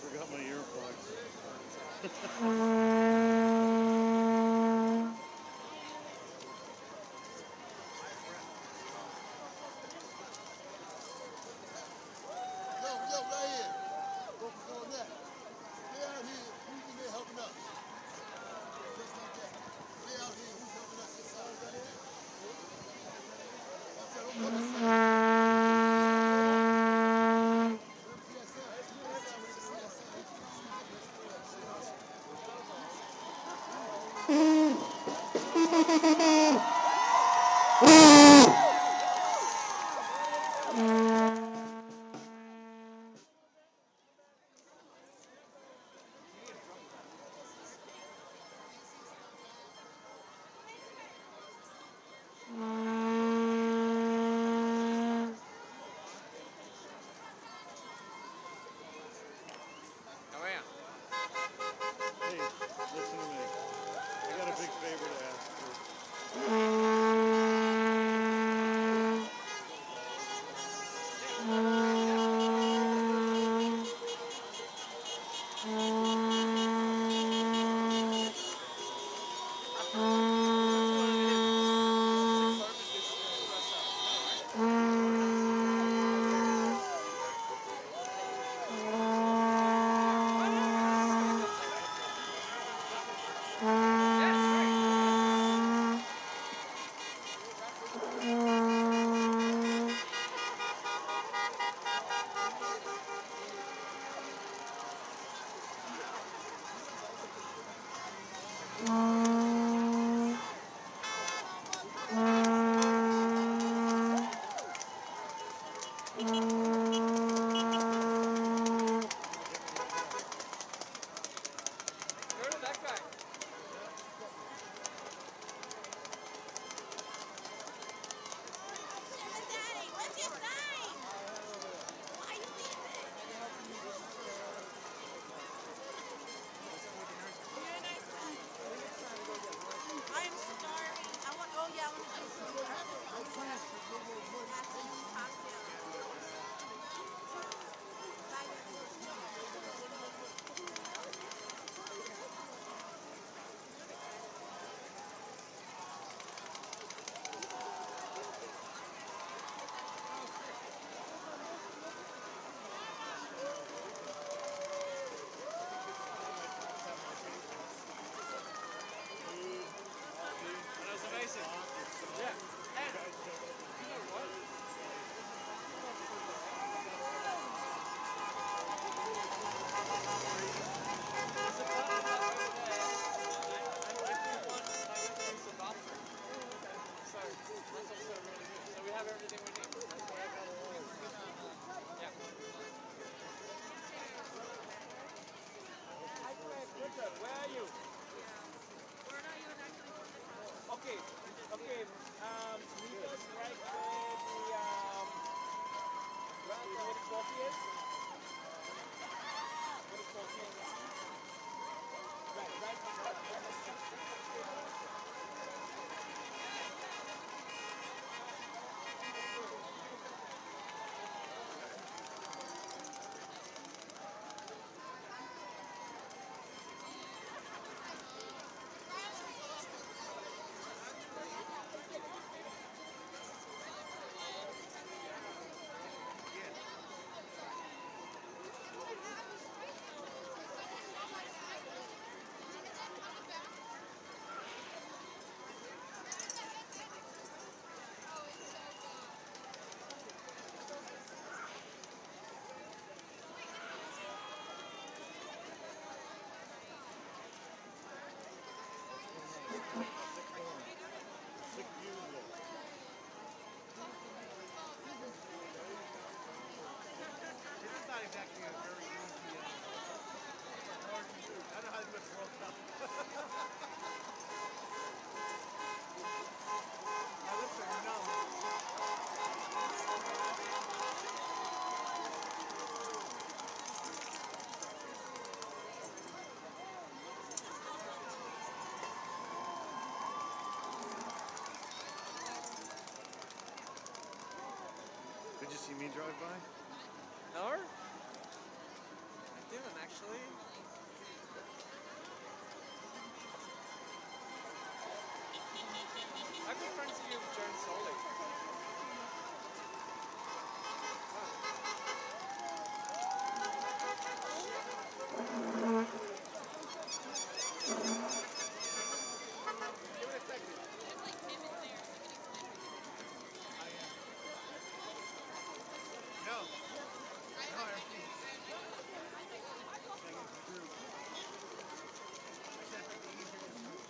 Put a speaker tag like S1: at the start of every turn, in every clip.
S1: Forgot my earplugs.
S2: Yo, right here. Focus on that. Stay out here. Who's in there helping us? Just like that. Stay out here. Who's helping us inside? Right there. Watch out. Don't come inside.
S1: Hey, listen to me. I got a big favor to ask you. drive by?
S3: No? I didn't actually. I've been friends with Joan Solik. Give it a second.
S4: There's like Tim in there. Somebody's measuring.
S1: I am. No. No, everything's getting into the groove. I said it'd be easier to move.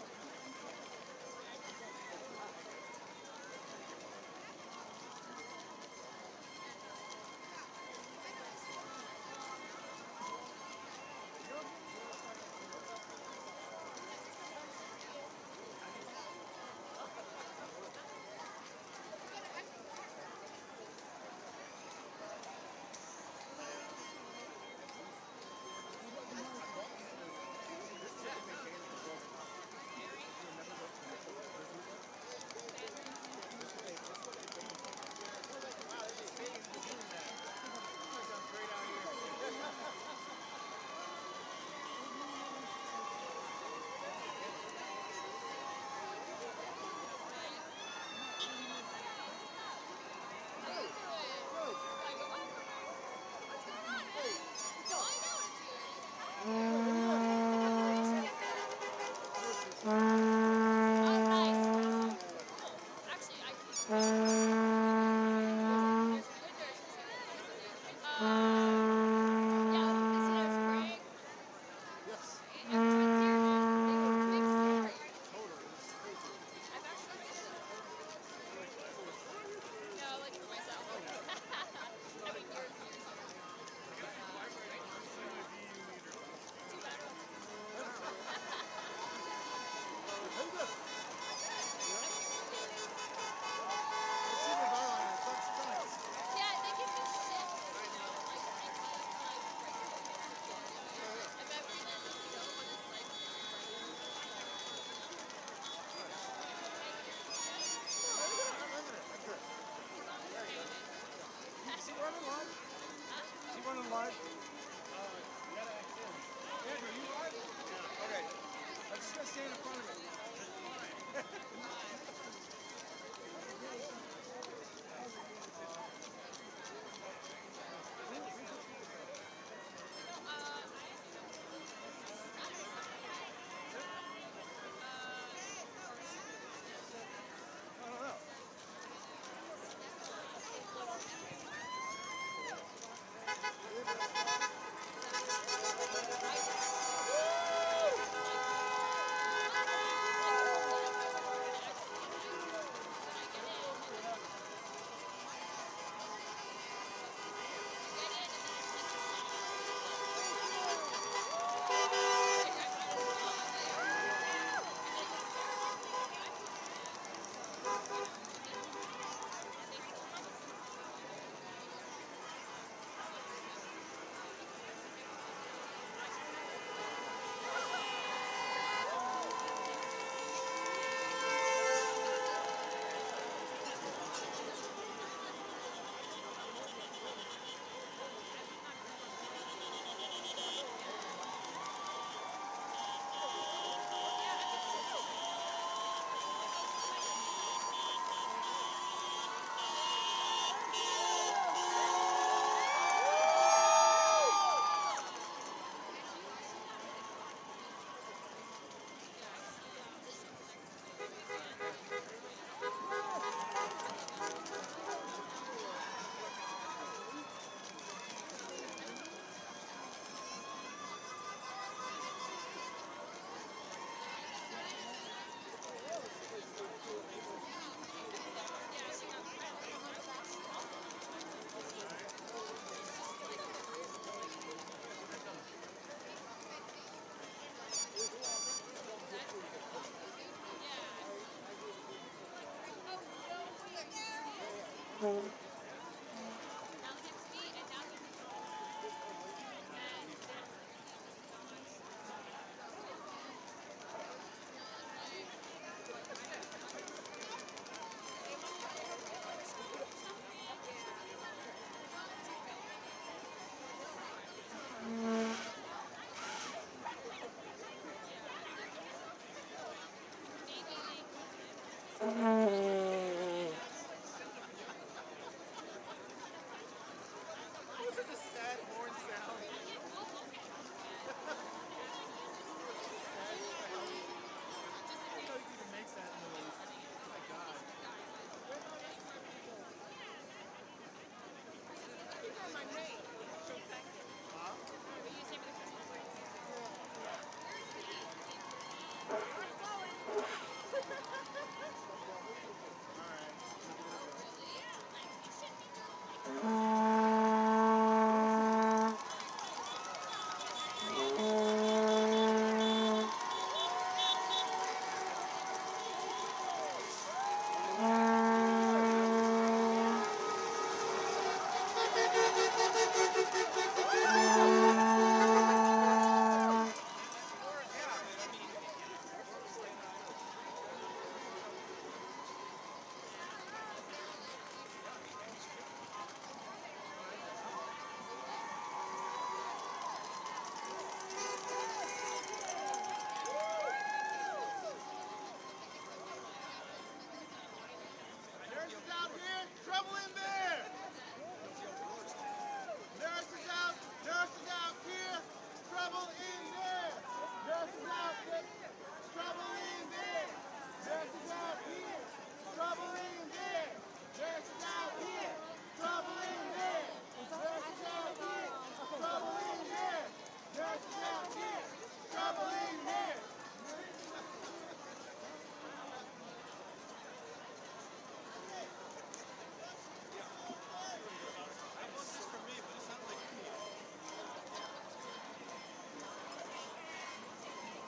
S4: Actually, I can. There's windows and stuff. Yeah, because there's Greg.
S2: Yes.
S4: And Frontier is big story.
S2: Totally. It's crazy.
S4: I've actually seen this one. No, like for myself. I mean, yours. Too bad.
S2: How you doing?
S4: Yeah, they give me shit, you know, like I keep like and I've seen it just to go on this like
S3: Is he running live? Is he running live? Andrew, you live? Yeah. Okay. I'm just gonna stand in front of it. I don't know.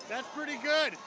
S3: That's pretty good.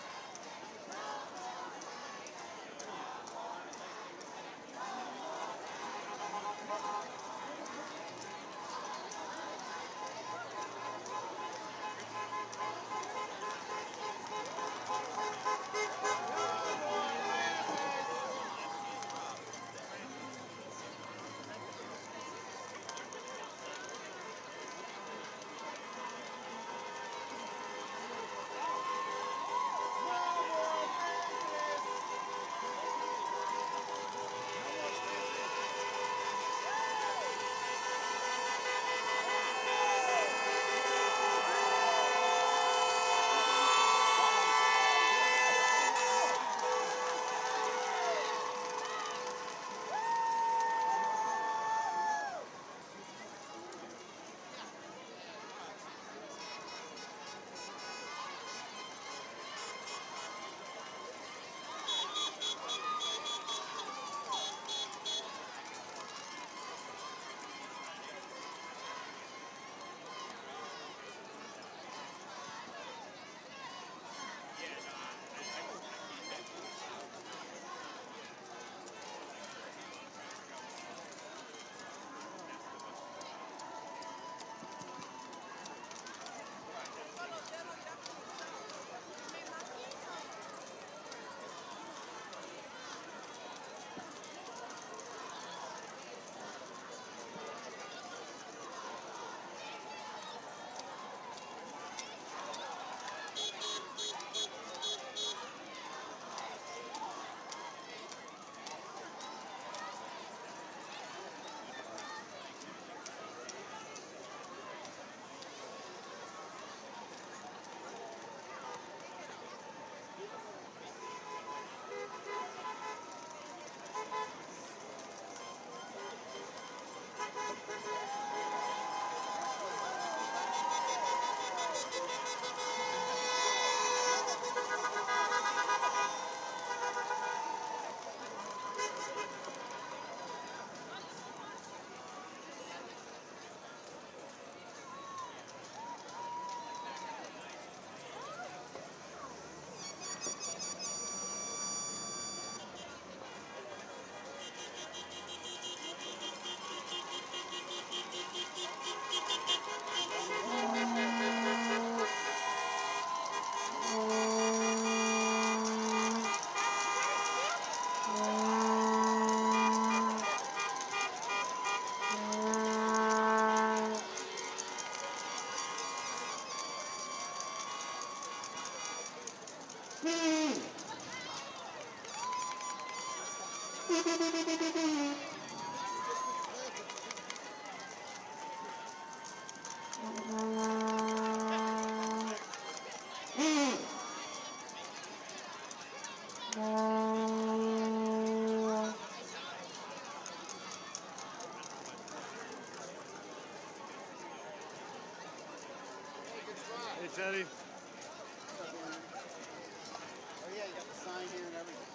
S3: Hey, Teddy.
S1: Oh yeah, you got the sign here and everything.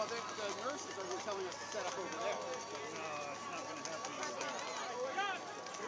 S3: the nurses are telling us to set up over there.
S1: No, it's not going to happen over there.
S4: They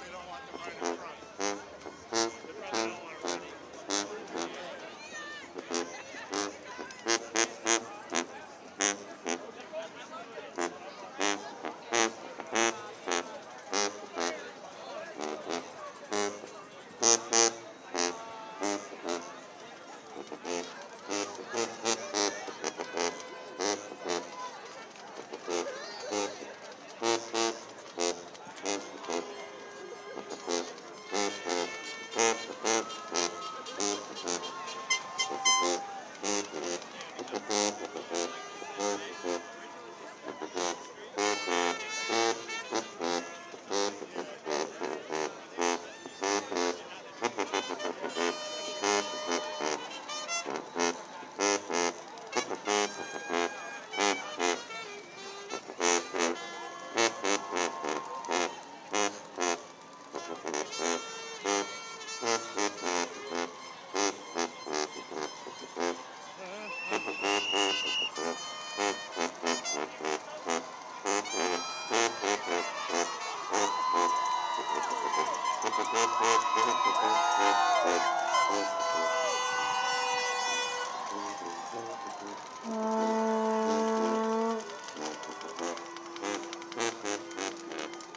S2: They don't want them right in front.
S1: They probably don't want it ready.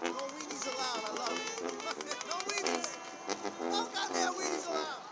S2: No weenies allowed. I love it. No weenies. No goddamn weenies allowed.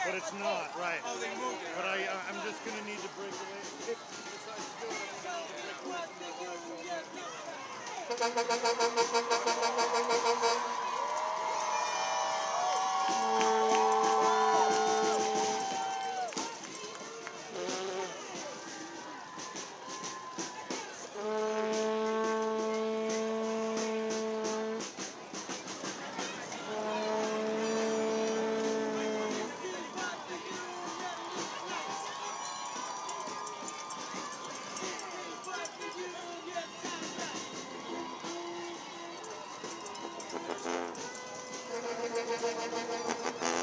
S5: but it's not, right.
S3: Oh, they moved it.
S5: But I'm just going to need to break away. If you decide to do it, I'm going to need to break away from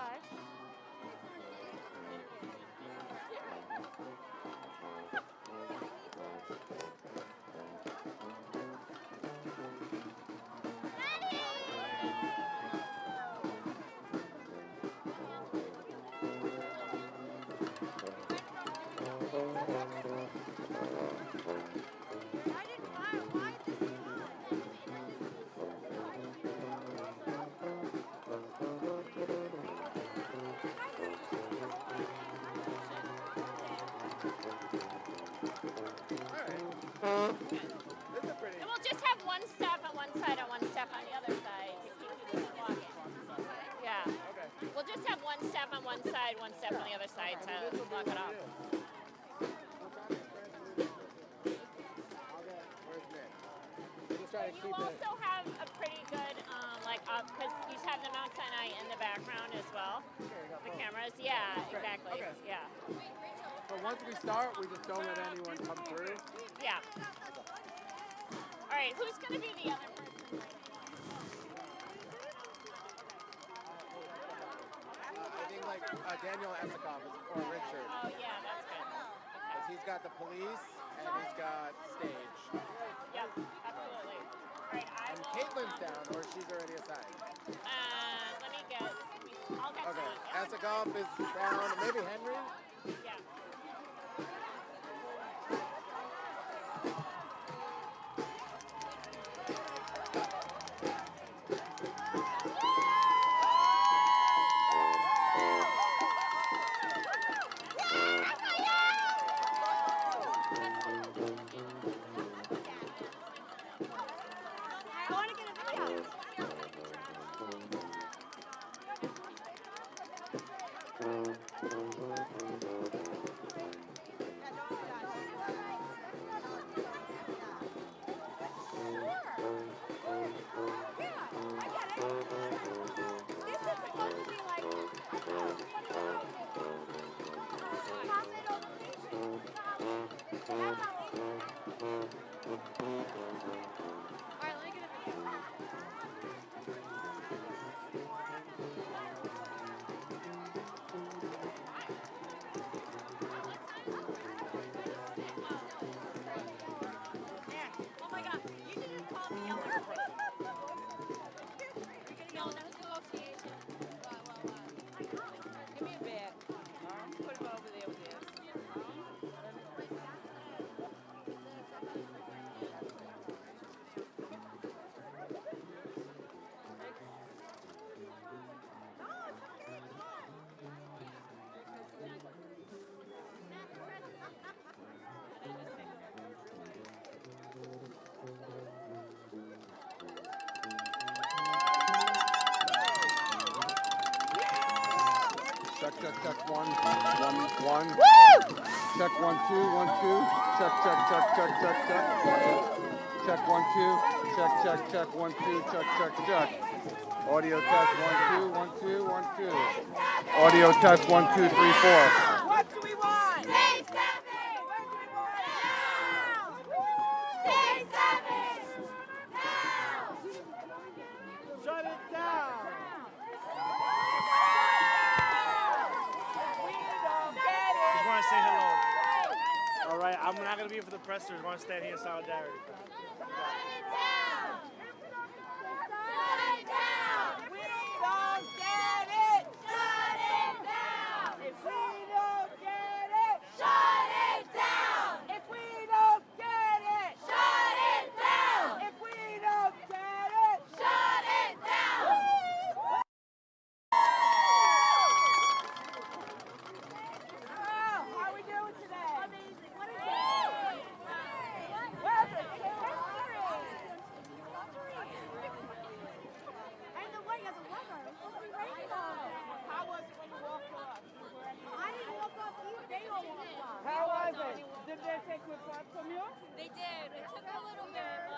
S4: Bye. And we'll just have one step on one side and one step on the other side to keep people from walking. Yeah.
S3: Okay.
S4: We'll just have one step on one side, one step on the other side to block it off. You also have a pretty good, because you have the Mount Sinai in the background as well. The cameras. Yeah, exactly.
S3: Okay.
S4: Yeah.
S3: So once we start, we just don't let anyone come through.
S4: Yeah. All right. Who's going to be the other person?
S3: I think like Daniel Esikov or Richard.
S4: Oh yeah, that's good.
S3: Because he's got the police and he's got stage.
S4: Yep, absolutely. All right,
S3: And Caitlin's down, or she's already assigned.
S4: Let me get. I'll get
S3: Okay.
S4: to it.
S3: Esikov is down. Maybe Henry.
S4: Yeah.
S6: Check, 1, 1, 1. Check 1, 2, 1, 2. Check. Check 1, 2. Check 1, 2. Check. Audio test 1, 2, 1, 2, 1, 2. Audio test 1, 2, 3, 4.
S1: What do we want?
S4: Stay seven!
S1: What do we want?
S4: Stay seven! Now!
S5: Shut it down!
S1: We don't get it.
S5: Just want to say hello. All right, I'm not going to be here for the press. Just want to stand here in solidarity.
S4: Shut it down! Shut it down!
S1: We don't get it.
S4: Shut it down!
S1: If we don't get it.
S4: Shut it down!
S1: If we don't get it.
S4: Shut it down!
S1: If we don't get it.
S4: Shut it down!
S1: How are we doing today?
S4: Amazing. What is it?
S1: What's it?
S7: And the weather, supposed to be raining all day.
S1: How was it when you walked off?
S7: I didn't walk off either. They all walked off.
S1: How was it? Did they take your part from you?
S8: They did. It took a little bit,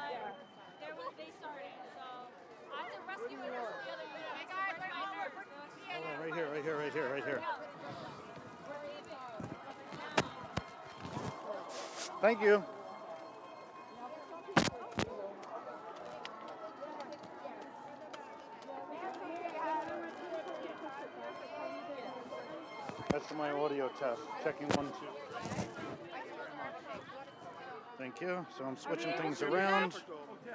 S8: but they started. So I had to rescue it from the other unit. Hey guys,
S5: Right here. Thank you. That's my audio test. Checking 1, 2. Thank you. So I'm switching things around.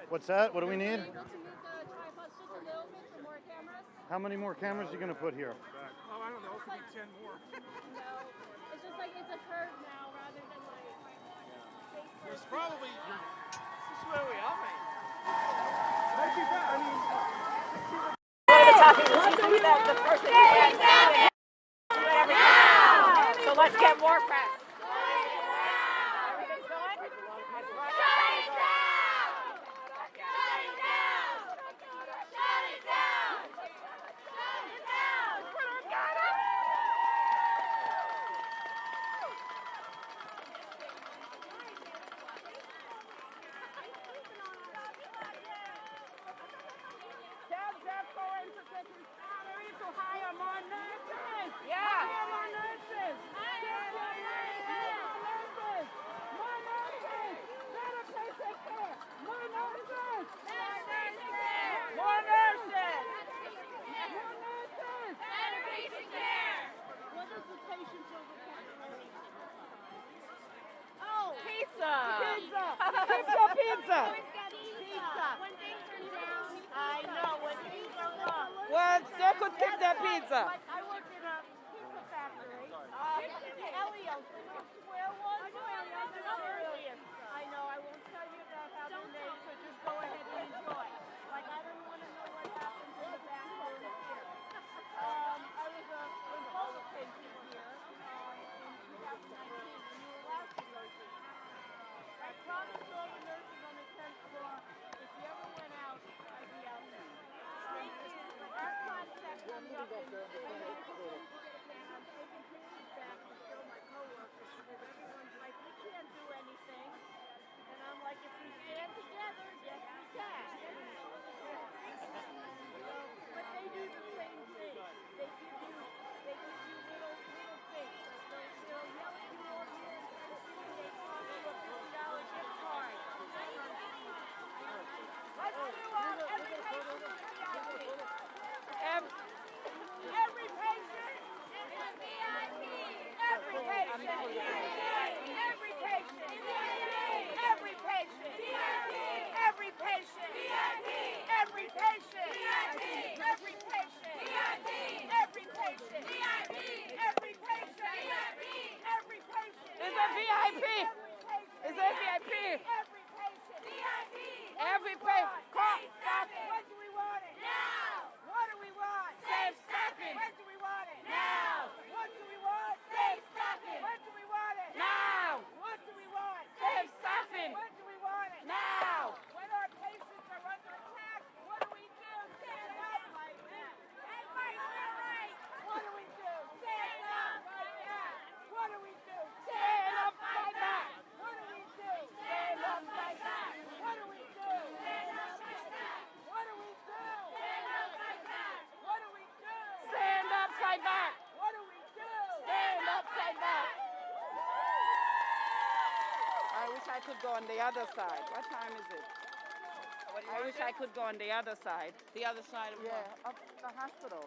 S5: What's that? What do we need?
S8: To move the tripods just a little bit for more cameras.
S5: How many more cameras are you going to put here?
S1: Oh, I don't know. It could be 10 more.
S8: No, it's just like it's a curve now rather than like.
S1: It's probably.
S3: This is where we are, man.
S4: The person who gets it, so let's get more press. Everything's going? Shut it down! Shut it down! Shut it down! Shut it down! Got it!
S3: Jeff, go into taking salary to hire more nurses.
S4: Yeah.
S3: Hire more nurses. More nurses. Better patient care. More nurses. More nurses. More nurses.
S4: Better patient care.
S8: What does the patient vocabulary?
S4: Oh, pizza.
S3: Pizza. Keep your pizza.
S8: Pizza. When things are down.
S4: I know when things are up.
S3: Well, they could keep their pizza.
S8: I work in a pizza factory. Elio's, the little square one. I know Elio's. They're not earliest. I know. I won't tell you about how they're made, so just go ahead and enjoy. Like, I don't want to know what happens in the back room here. I was a Ebola patient here in 2019, and you were allowed to go to. I promised all the nurses on the 10th floor, if you ever went out, I'd be out there. Our class set comes up and I'm taking pictures back to show my coworkers because everyone's like, we can't do anything. And I'm like, if we stand together, yes we can. But they do the same thing. They give you little things. They'll yell at you all year and text you and they give you a $50 gift card. Let's do every patient is VIP. Every patient is a VIP. Every patient. Every patient. Every patient. Every patient. Every patient. Every patient. Every patient. Every patient. Every patient.
S3: Is a VIP. Is a VIP.
S8: Every patient. VIP.
S3: Every patient. Come.
S8: When do we want it? Now. What do we want?
S3: Safe stocking.
S8: When do we want it?
S3: Now.
S8: What do we want? Safe stocking. When do we want it?
S3: Now.
S8: What do we want?
S3: Safe stocking.
S8: When do we want it?
S3: Now.
S8: When our patients are under attack, what do we do? Stand up like that. Hey, right. What do we do? Stand up like that. What do we do?
S3: Stand up like that.
S8: What do we do?
S3: Stand up like that.
S8: What do we do? Stand up like that. What do we do? Stand up like that. What do we do?
S3: Stand upside back.
S8: What do we do?
S3: Stand upside back. I wish I could go on the other side. What time is it? I wish I could go on the other side.
S9: The other side of
S3: Yeah, of the hospital.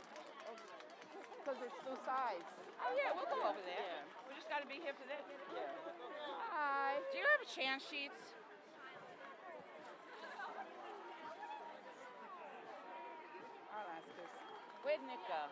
S3: Because it's two sides.
S9: Oh yeah, we'll go over there.
S3: Yeah.
S9: We just got to be here for this.
S3: Yeah. Hi.
S9: Do you have chance sheets?
S3: I'll ask this.
S9: Where'd Nick go?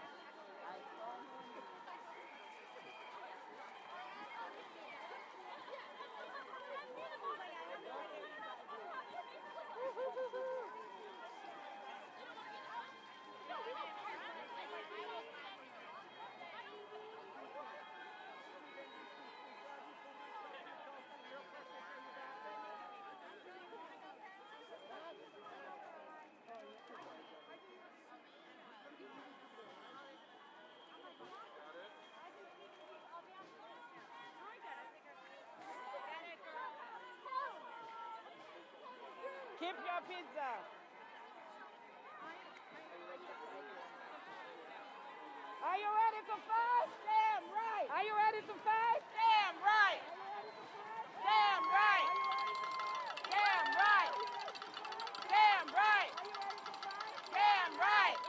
S3: Keep your pizza. Are you ready to fight?
S8: Damn right.
S3: Are you ready to fight?
S8: Damn right. Damn right. Damn right. Damn right. Damn right.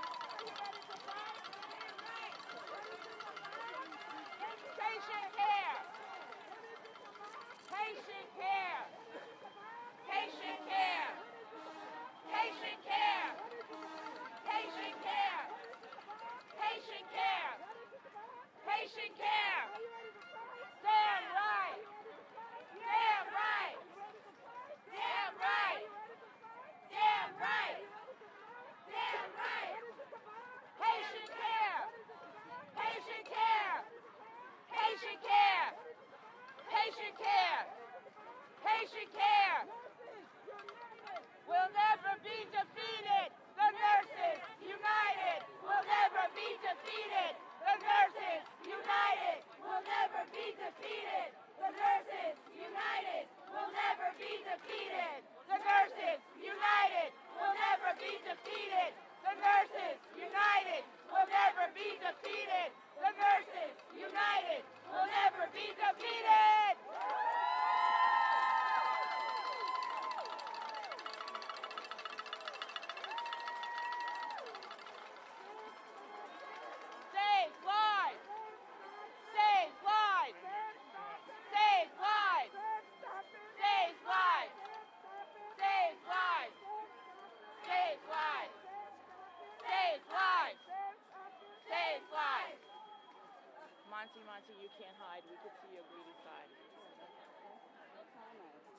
S9: Monty, Monty, you can't hide. We can see your greedy side.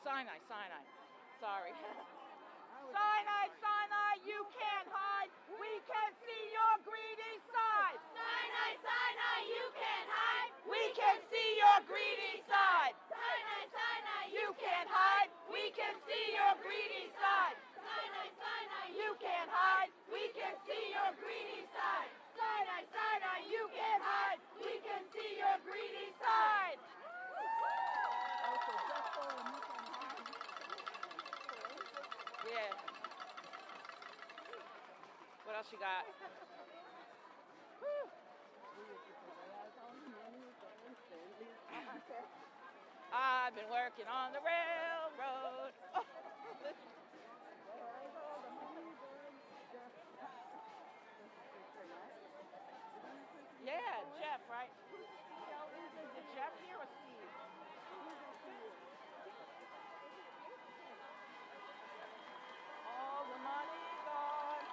S9: Sinai, Sinai. Sorry. Sinai, Sinai, you can't hide. We can see your greedy side.
S4: Sinai, Sinai, you can't hide.
S9: We can see your greedy side.
S4: Sinai, Sinai,
S9: You can't hide. We can see your greedy side.
S4: Sinai, Sinai,
S9: You can't hide. We can see your greedy side. Sinai, Sinai, you can't hide. We can see your greedy side. Yeah. What else you got? I've been working on the railroad. Oh. Yeah, Jeff, right? Is it Jeff here or Steve? All the money gone.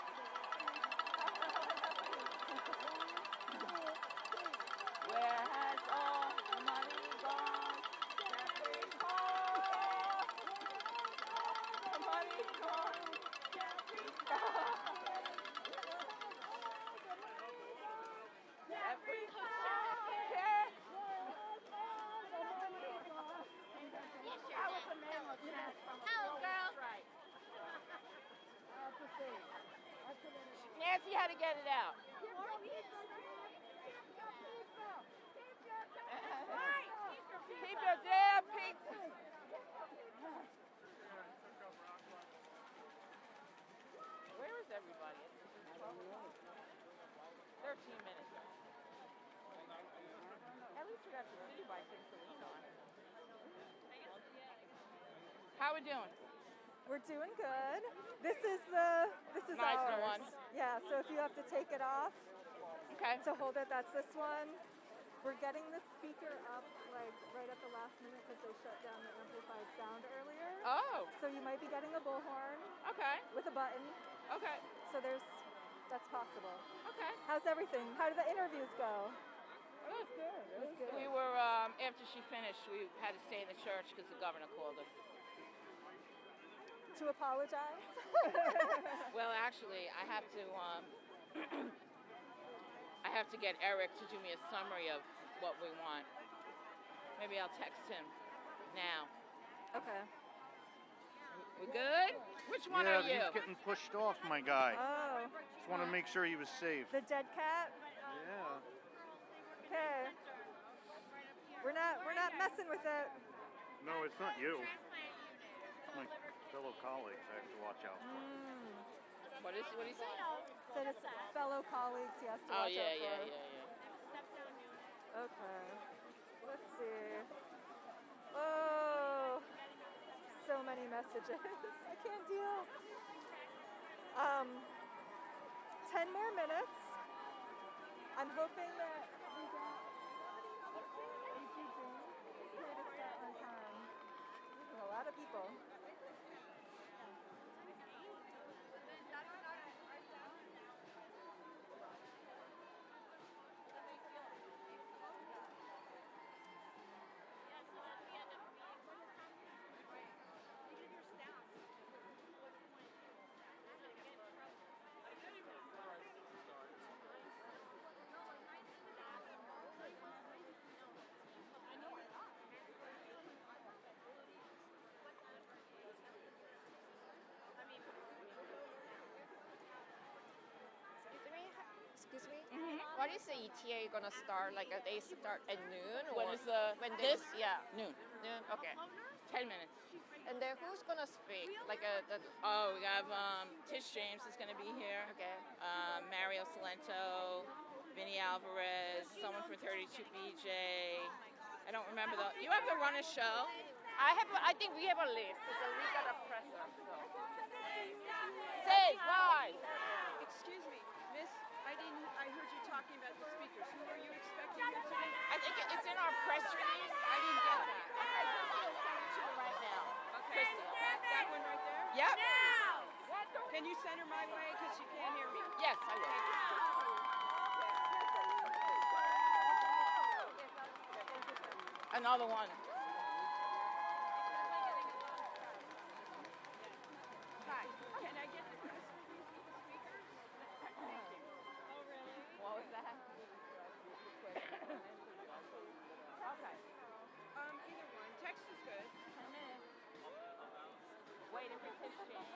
S9: Where has all the money gone? Jeffrey's gone. The money gone. Jeffrey's gone. Jeffrey's gone. Yeah. That was a nameless chant from a
S4: Hello, girl.
S9: strike. Nancy had to get it out. Keep your damn pizza. Where is everybody? 13 minutes. At least we got to see you by 6 a week on. How we doing?
S10: We're doing good. This is
S9: Nice
S10: ours.
S9: one.
S10: Yeah, so if you have to take it off
S9: Okay.
S10: to hold it, that's this one. We're getting the speaker up like right at the last minute because they shut down the amplified sound earlier.
S9: Oh,
S10: So you might be getting a bullhorn
S9: okay.
S10: with a button.
S9: Okay.
S10: So that's possible.
S9: Okay.
S10: How's everything? How did the interviews go?
S9: It was good.
S10: It was good.
S9: We were, after she finished, we had to stay in the church because the governor called us.
S10: To apologize?
S9: Well, actually, I have to, I have to get Eric to do me a summary of what we want. Maybe I'll text him now.
S10: Okay.
S9: We good? Which one are you?
S5: He's getting pushed off, my guy.
S10: Oh,
S5: Just want to make sure he was safe.
S10: the dead cat?
S5: Yeah.
S10: Okay. We're not messing with it.
S5: No, it's not you. It's my fellow colleagues I have to watch out for.
S9: What is he saying?
S10: Said it's fellow colleagues he has to
S9: Oh,
S10: watch
S9: yeah,
S10: out
S9: yeah,
S10: for.
S9: yeah.
S10: Okay. Let's see. Oh, so many messages. I can't deal. 10 more minutes. I'm hoping that we get on time. There's a lot of people.
S11: Excuse me? What is the ETA gonna start? Like, they start at noon? Or
S9: When is
S11: when
S9: this?
S11: they,
S9: Yeah, noon.
S11: noon? Okay.
S9: 10 minutes.
S11: And then who's gonna speak? Like,
S9: Oh, we have Tish James is going to be here.
S11: okay.
S9: Mario Salento, Vinny Alvarez, someone for 32 BJ. I don't remember though. You have to run a show.
S11: I think we have a list, so we got a presser. So.
S9: Say why?
S12: Excuse me, Miss, I heard you talking about the speakers. Who are you expecting here today?
S9: I think it's in our press release.
S12: I didn't get that.
S9: I'll send it to you right now.
S12: Okay, that one right there?
S9: Yep.
S12: Can you send her my way because she can't hear me?
S9: Yes, I will.
S3: Another one.
S12: Hi. Can I get the list for these speakers? Thank you. Oh, really?
S3: What was that? Okay.
S12: Either one. Text is good.
S3: 10 minutes. Wait, if it's his change.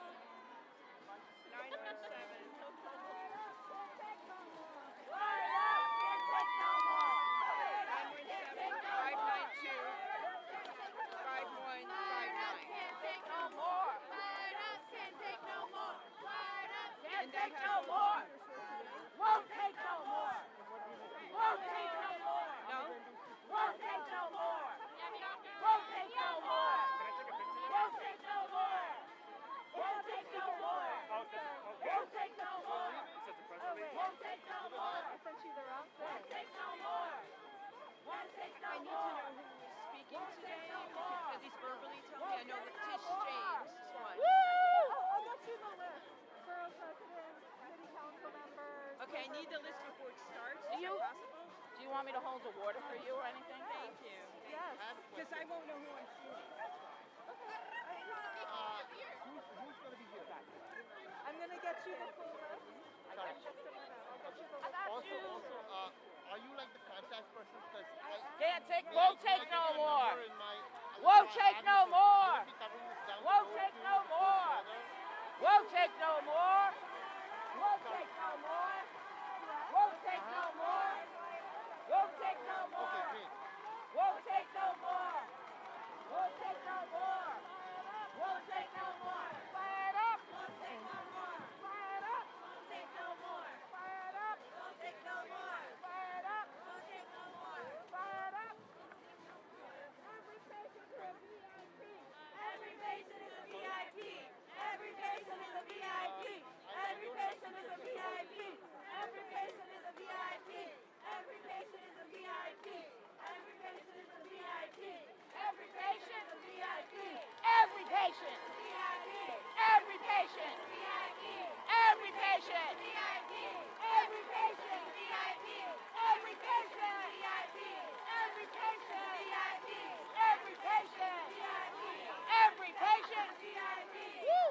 S12: 'Cause I need the list before it starts.
S3: Do you want me to hold the water for you or anything?
S12: Thank you.
S10: Yes.
S12: Because I won't know who I'm shooting.
S2: Who's going to be here?
S10: I'm going to get you the full list.
S2: Sorry.
S10: In just a minute. I'll get you the list.
S2: Also, are you like the contact person? Because
S3: Can't take, won't take no more.
S2: Won't
S3: take no more. Won't take no more. Won't take no more. Won't take no more. Won't take no more. Won't take no more.
S2: Okay, great.
S3: Won't take no more. Won't take no more. Won't take no more. Fire it up. Won't take no more. Fire it up. Won't take no more. Fire it up. Won't take no more. Fire it up. Won't take no more. Fire it up. Every patient is a VIP. Every patient is a VIP. Every patient is a VIP. Every patient is a VIP. Every patient is a VIP. Every patient is a VIP. Every patient is a VIP. Every patient is a VIP. Every patient. VIP. Every patient. VIP. Every patient. VIP. Every patient. VIP. Every patient. VIP. Every patient. VIP. Every patient. VIP. Every patient. VIP. Woo!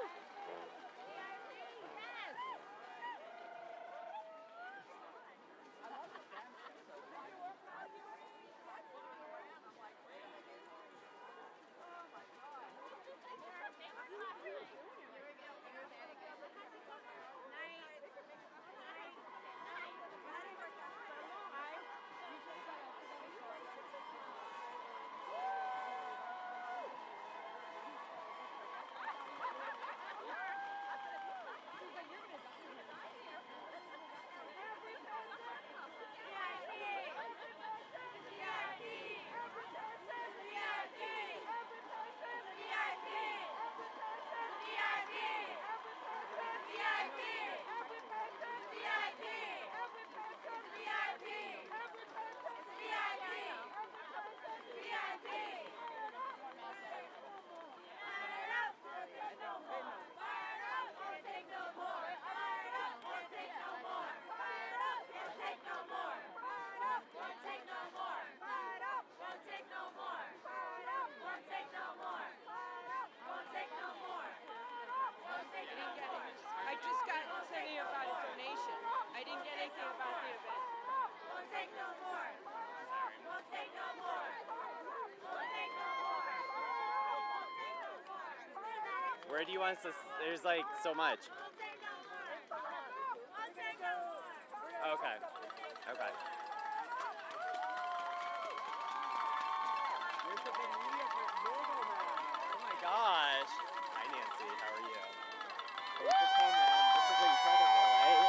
S12: I just got something about a donation. I didn't get anything about the event.
S4: Won't take no more. Won't take no more. Won't take no more. Won't take no more.
S13: Where do you want us to? There's like so much.
S4: Won't take no more. Won't take no more.
S13: Okay. Okay. Oh my gosh. Hi Nancy, how are you? Thanks for coming. This is incredible, right?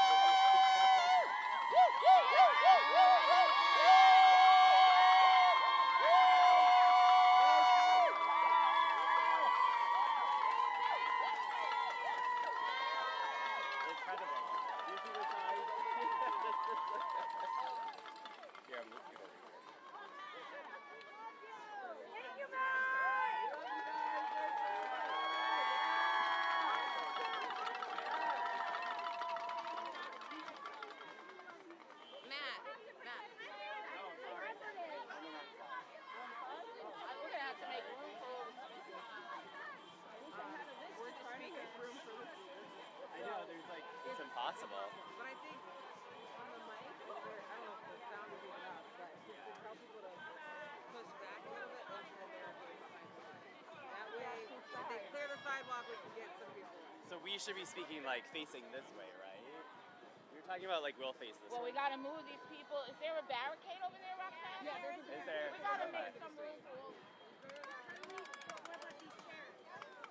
S13: possible.
S12: But I think on the mic, I don't know if the sound is even up, but just to tell people to push back a little bit and barricade behind the mic. That way, if they clear the sidewalk, we can get some people in.
S13: So we should be speaking like facing this way, right? You're talking about like we'll face this
S9: Well,
S13: way.
S9: we gotta move these people. Is there a barricade over there, Roxanne?
S12: Yeah, there's a
S13: Is there?
S9: We gotta make some room for all.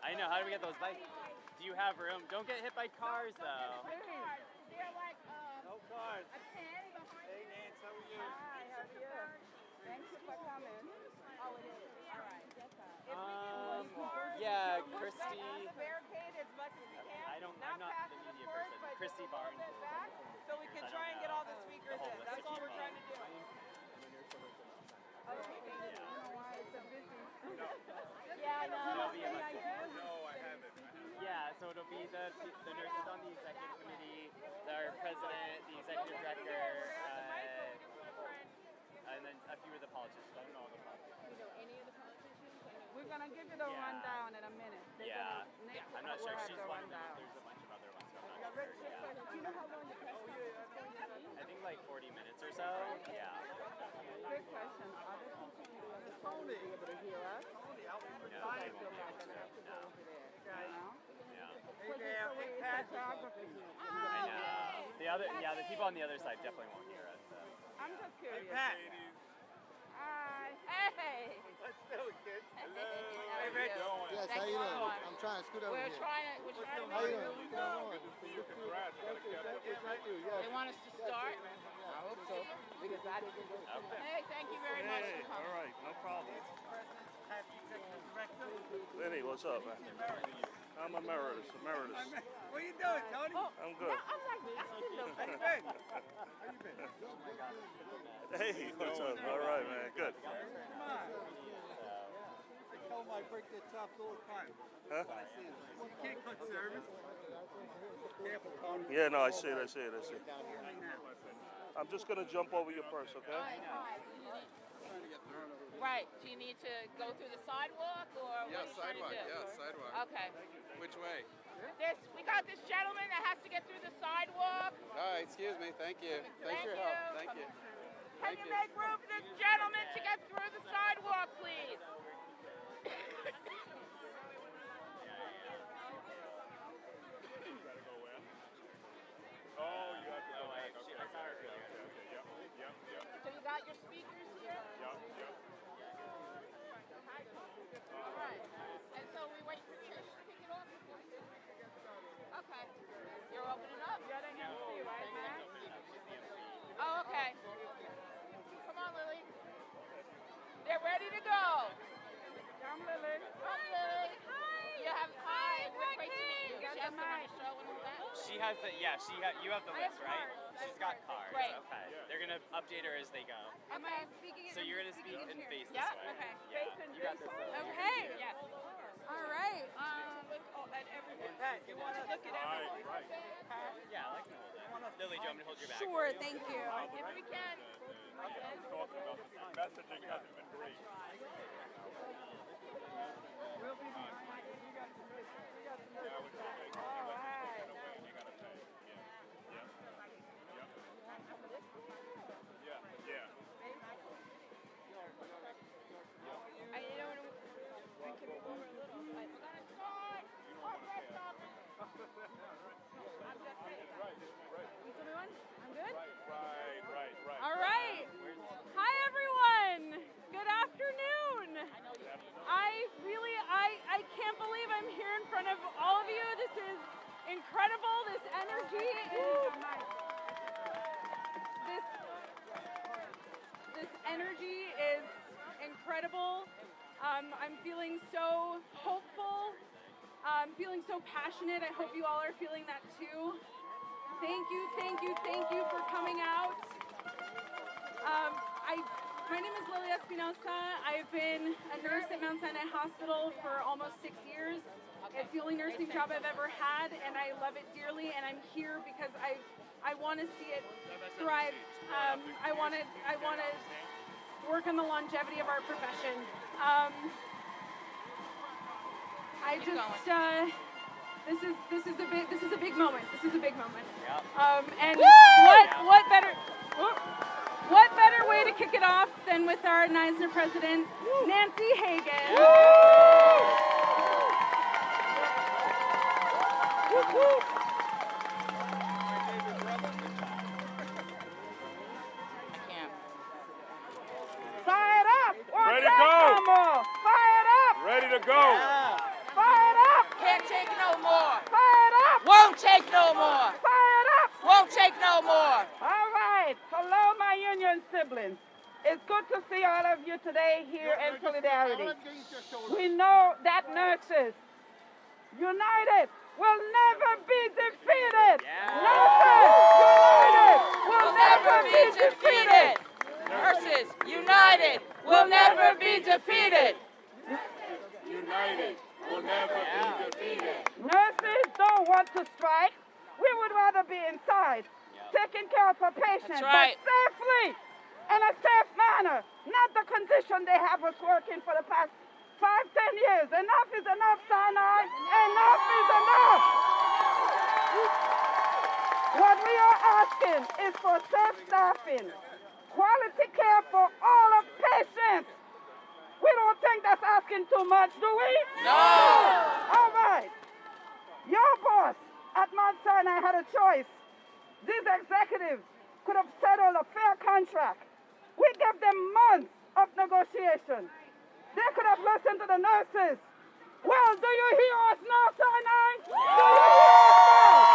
S13: I know. How do we get those bikes? Do you have room? Don't get hit by cars though.
S9: They're like
S5: No cars.
S9: a pen behind.
S5: Hey, Nance, how are you?
S9: Hi, how are you? Thank you for coming. Oh, it is. All right.
S13: Yeah, Christy.
S9: The barricade as much as we can.
S13: I'm not the media person. Christy Barnes.
S12: So we can try and get all the speakers in. That's all we're trying to do.
S9: Yeah, I know.
S5: No, I haven't.
S13: Yeah, so it'll be the nurses on the executive committee, our president, the executive director, and then a few of the politicians. I don't know all the politicians.
S9: You know any of the politicians?
S12: We're going to give you the rundown in a minute.
S13: Yeah, I'm not sure. She's one of them. There's a bunch of other ones. I'm not sure. Yeah.
S9: Do you know how long the press conference is going to be?
S13: I think like 40 minutes or so. Yeah.
S12: Good question. Are there people on the phone to be able to hear us?
S13: No, they won't be able to. No. Yeah.
S12: Hey there. Hey, Pat.
S13: I know. The people on the other side definitely won't hear us. So.
S12: I'm just curious.
S5: Hey, Pat.
S12: Hi.
S9: Hey!
S5: Let's do it, kid.
S9: Hello.
S5: Hey, Rick.
S2: Yes, how you doing? I'm trying to scoot over
S9: We're
S2: here.
S9: trying to
S2: How you
S9: make
S2: doing? What's going on?
S5: Congrats.
S2: Thank you. Yes.
S9: They want us to start? I hope so. Because I Hey, thank you very much for coming.
S5: All right, no problem. Lenny, what's up, man? I'm emeritus.
S1: What are you doing, Tony?
S5: I'm good.
S9: I'm like,
S1: How you been? How you been?
S5: Hey, what's up? All right, man. Good.
S1: Come on. I tell them I break their chops all the time.
S5: Huh?
S1: I see it. You can't cut service. Careful, Tony.
S5: Yeah, no, I see it.
S1: Down here right now.
S5: I'm just going to jump over your purse, okay?
S9: Right. Do you need to go through the sidewalk or what are you trying to do?
S6: Yeah, sidewalk.
S9: Okay.
S6: Which way?
S9: We got this gentleman that has to get through the sidewalk.
S6: All right, excuse me. Thank you. Thanks for your help. Thank you.
S9: Can you make room for this gentleman to get through the sidewalk, please?
S5: Oh, you have to go back. Okay.
S13: I saw her earlier.
S5: Yep.
S9: So you got your speakers here?
S5: Yep.
S9: All right. And so we wait for Trish to pick it up before we do it? Okay. You're opening up? You're the MC, right, man? Oh, okay. Come on, Lily. They're ready to go. Come, Lily. Come, Lily. Hi. Great to meet you. She has them on the show and all that?
S13: She has the, you have the list, right? She's got cards.
S9: Great.
S13: Okay. They're going to update her as they go.
S7: Am I speaking
S13: So you're going to speak and face this
S7: Yep.
S13: way.
S7: Okay.
S13: Yeah. You got this.
S7: Okay.
S9: Yes.
S7: All right.
S12: At everyone. Pat, you want to look at everyone?
S5: Right.
S13: Yeah, I like to hold it. Lily, do you want me to hold your back?
S7: Sure. Thank you.
S9: If we can.
S5: Talking about the messaging hasn't been great.
S1: We'll be behind you. We got some
S5: All right. You gotta pay. Yeah.
S9: I can move over a little. We're going to start. Our press conference.
S7: Thanks, everyone. I'm good.
S5: Right.
S7: All right. Hi, everyone. Good afternoon. I can't believe I'm here in front of all of you. This is incredible. This energy is this energy is incredible. I'm feeling so hopeful. I'm feeling so passionate. I hope you all are feeling that too. Thank you for coming out. My name is Lily Espinosa. I've been a nurse at Mount Sinai Hospital for almost 6 years. It's the only nursing job I've ever had, and I love it dearly. And I'm here because I want to see it thrive. I want to work on the longevity of our profession. This is a big moment. This is a big moment.
S13: Yep.
S7: And
S13: Woo!
S7: what better way to kick it off than with our NISNR president, Nancy Hagen.
S3: Fire it up!
S6: Ready to go!
S3: No more! Fire it up!
S6: Ready to go!
S3: Fire it up!
S9: Can't take no more.
S3: Fire it up!
S9: Won't take no more.
S3: Fire it up!
S9: Won't take no more.
S3: All right. Hello, my union siblings. It's good to see all of you today here in solidarity. We know that nurses, united, will never be defeated. Nurses, united, will never be defeated.
S9: Nurses, united, will never be defeated.
S6: United will never be defeated.
S3: Nurses don't want to strike. We would rather be inside, taking care of our patients,
S9: That's right.
S3: but safely, in a safe manner, not the condition they have us working for the past 5-10 years. Enough is enough, Sinai. Enough is enough. What we are asking is for safe staffing, quality care for all of patients. We don't think that's asking too much, do we?
S9: No.
S3: All right. Your boss at Mount Sinai had a choice. These executives could have settled a fair contract. We gave them months of negotiation. They could have listened to the nurses. Well, do you hear us now, Sinai? Do you hear us now?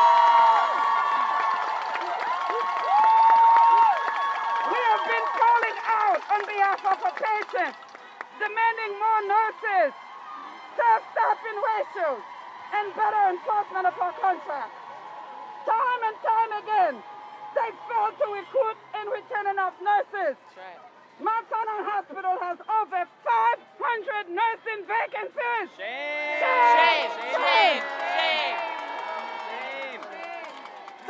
S3: We have been calling out on behalf of our patients, demanding more nurses, self-staffing ratios, and better enforcement of our contracts. Time and time again, they failed to recruit and retain enough nurses.
S9: That's right.
S3: Mount Sinai Hospital has over 500 nursing vacancies.
S13: Shame!
S9: Shame! Shame! Shame!
S13: Shame!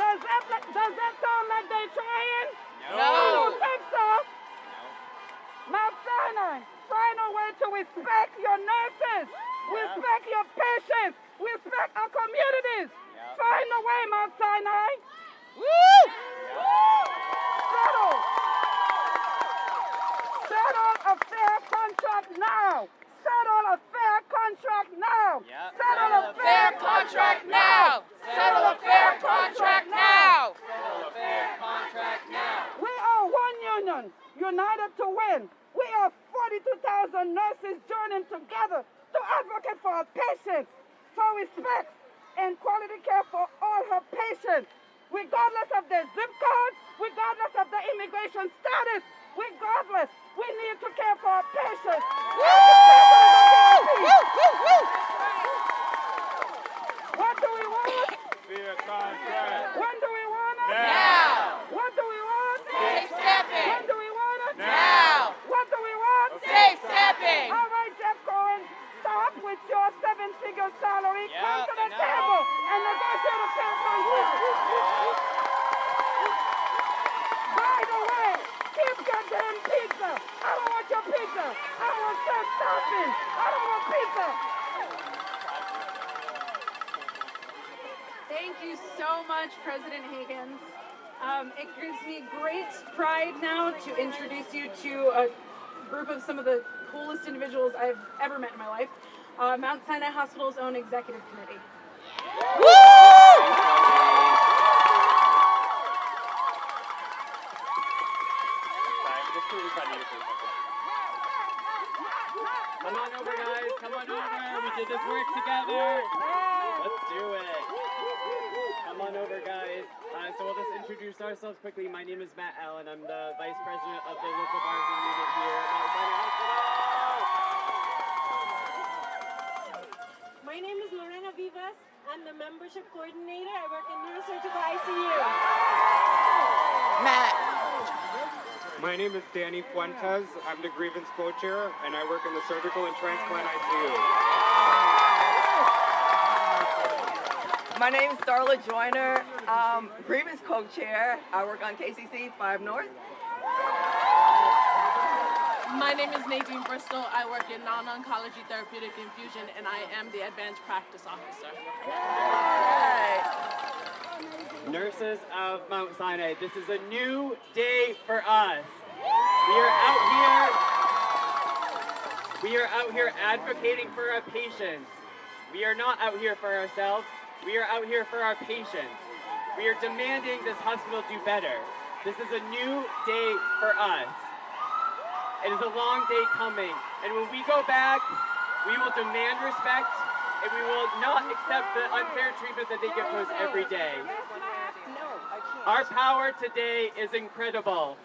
S3: Does that sound like they're trying?
S9: No.
S3: I don't think so. Mount Sinai, find a way to respect your nurses, respect your patients, respect our communities. Find a way, Mount Sinai.
S9: Woo!
S3: Settle a fair contract now. Settle a fair contract now. Settle a
S9: Fair contract now. Settle a fair contract now.
S13: Settle a fair contract now.
S3: We are one union, united to win. We are 42,000 nurses joining together to advocate for our patients, for respect and quality care for all her patients, regardless of their zip codes, regardless of their immigration status, regardless, we need to care for our patients. What do we want?
S6: Fair contract.
S3: When do we want it?
S9: Now.
S3: What do we want?
S9: Safe stepping.
S3: When do we want it?
S9: Now.
S3: What do we want?
S9: Safe stepping.
S3: All right, Jeff Cohen, stop with your 7-figure salary. Come to the table and negotiate a fair contract. By the way, keep your damn pizza. I don't want your pizza. I want self-staffing. I don't want pizza.
S7: Thank you so much, President Higgins. It gives me great pride now to introduce you to a group of some of the coolest individuals I've ever met in my life. Mount Sinai Hospital's own executive committee.
S9: Woo!
S13: Come on over, guys. Come on over. We did this work together. Let's do it. Come on over, guys. So we'll just introduce ourselves quickly. My name is Matt Allen. I'm the Vice President of the local bargaining unit here at Mount Sinai Hospital.
S8: My name is Lorena Vivas. I'm the membership coordinator. I work in neurosurgical ICU.
S9: Matt.
S14: My name is Danny Fuentes. I'm the grievance co-chair, and I work in the surgical and transplant ICU.
S15: My name is Darla Joyner, grievance co-chair. I work on KCC 5 North.
S16: My name is Nadine Bristol. I work in non-oncology therapeutic infusion, and I am the advanced practice officer.
S13: Nurses of Mount Sinai, this is a new day for us. We are out here advocating for our patients. We are not out here for ourselves. We are out here for our patients. We are demanding this hospital do better. This is a new day for us. It is a long day coming, and when we go back, we will demand respect, and we will not accept the unfair treatment that they give to us every day. Our power today is incredible,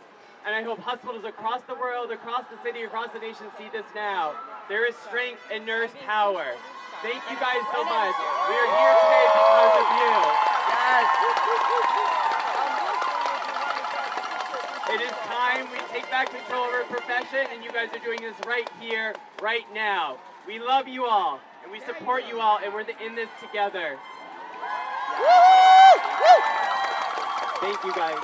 S13: and I hope hospitals across the world, across the city, across the nation see this now. There is strength in nurse power. Thank you guys so much. We are here today because of you. Yes. It is time we take back control of our profession, and you guys are doing this right here, right now. We love you all, and we support you all, and we're in this together. Thank you guys.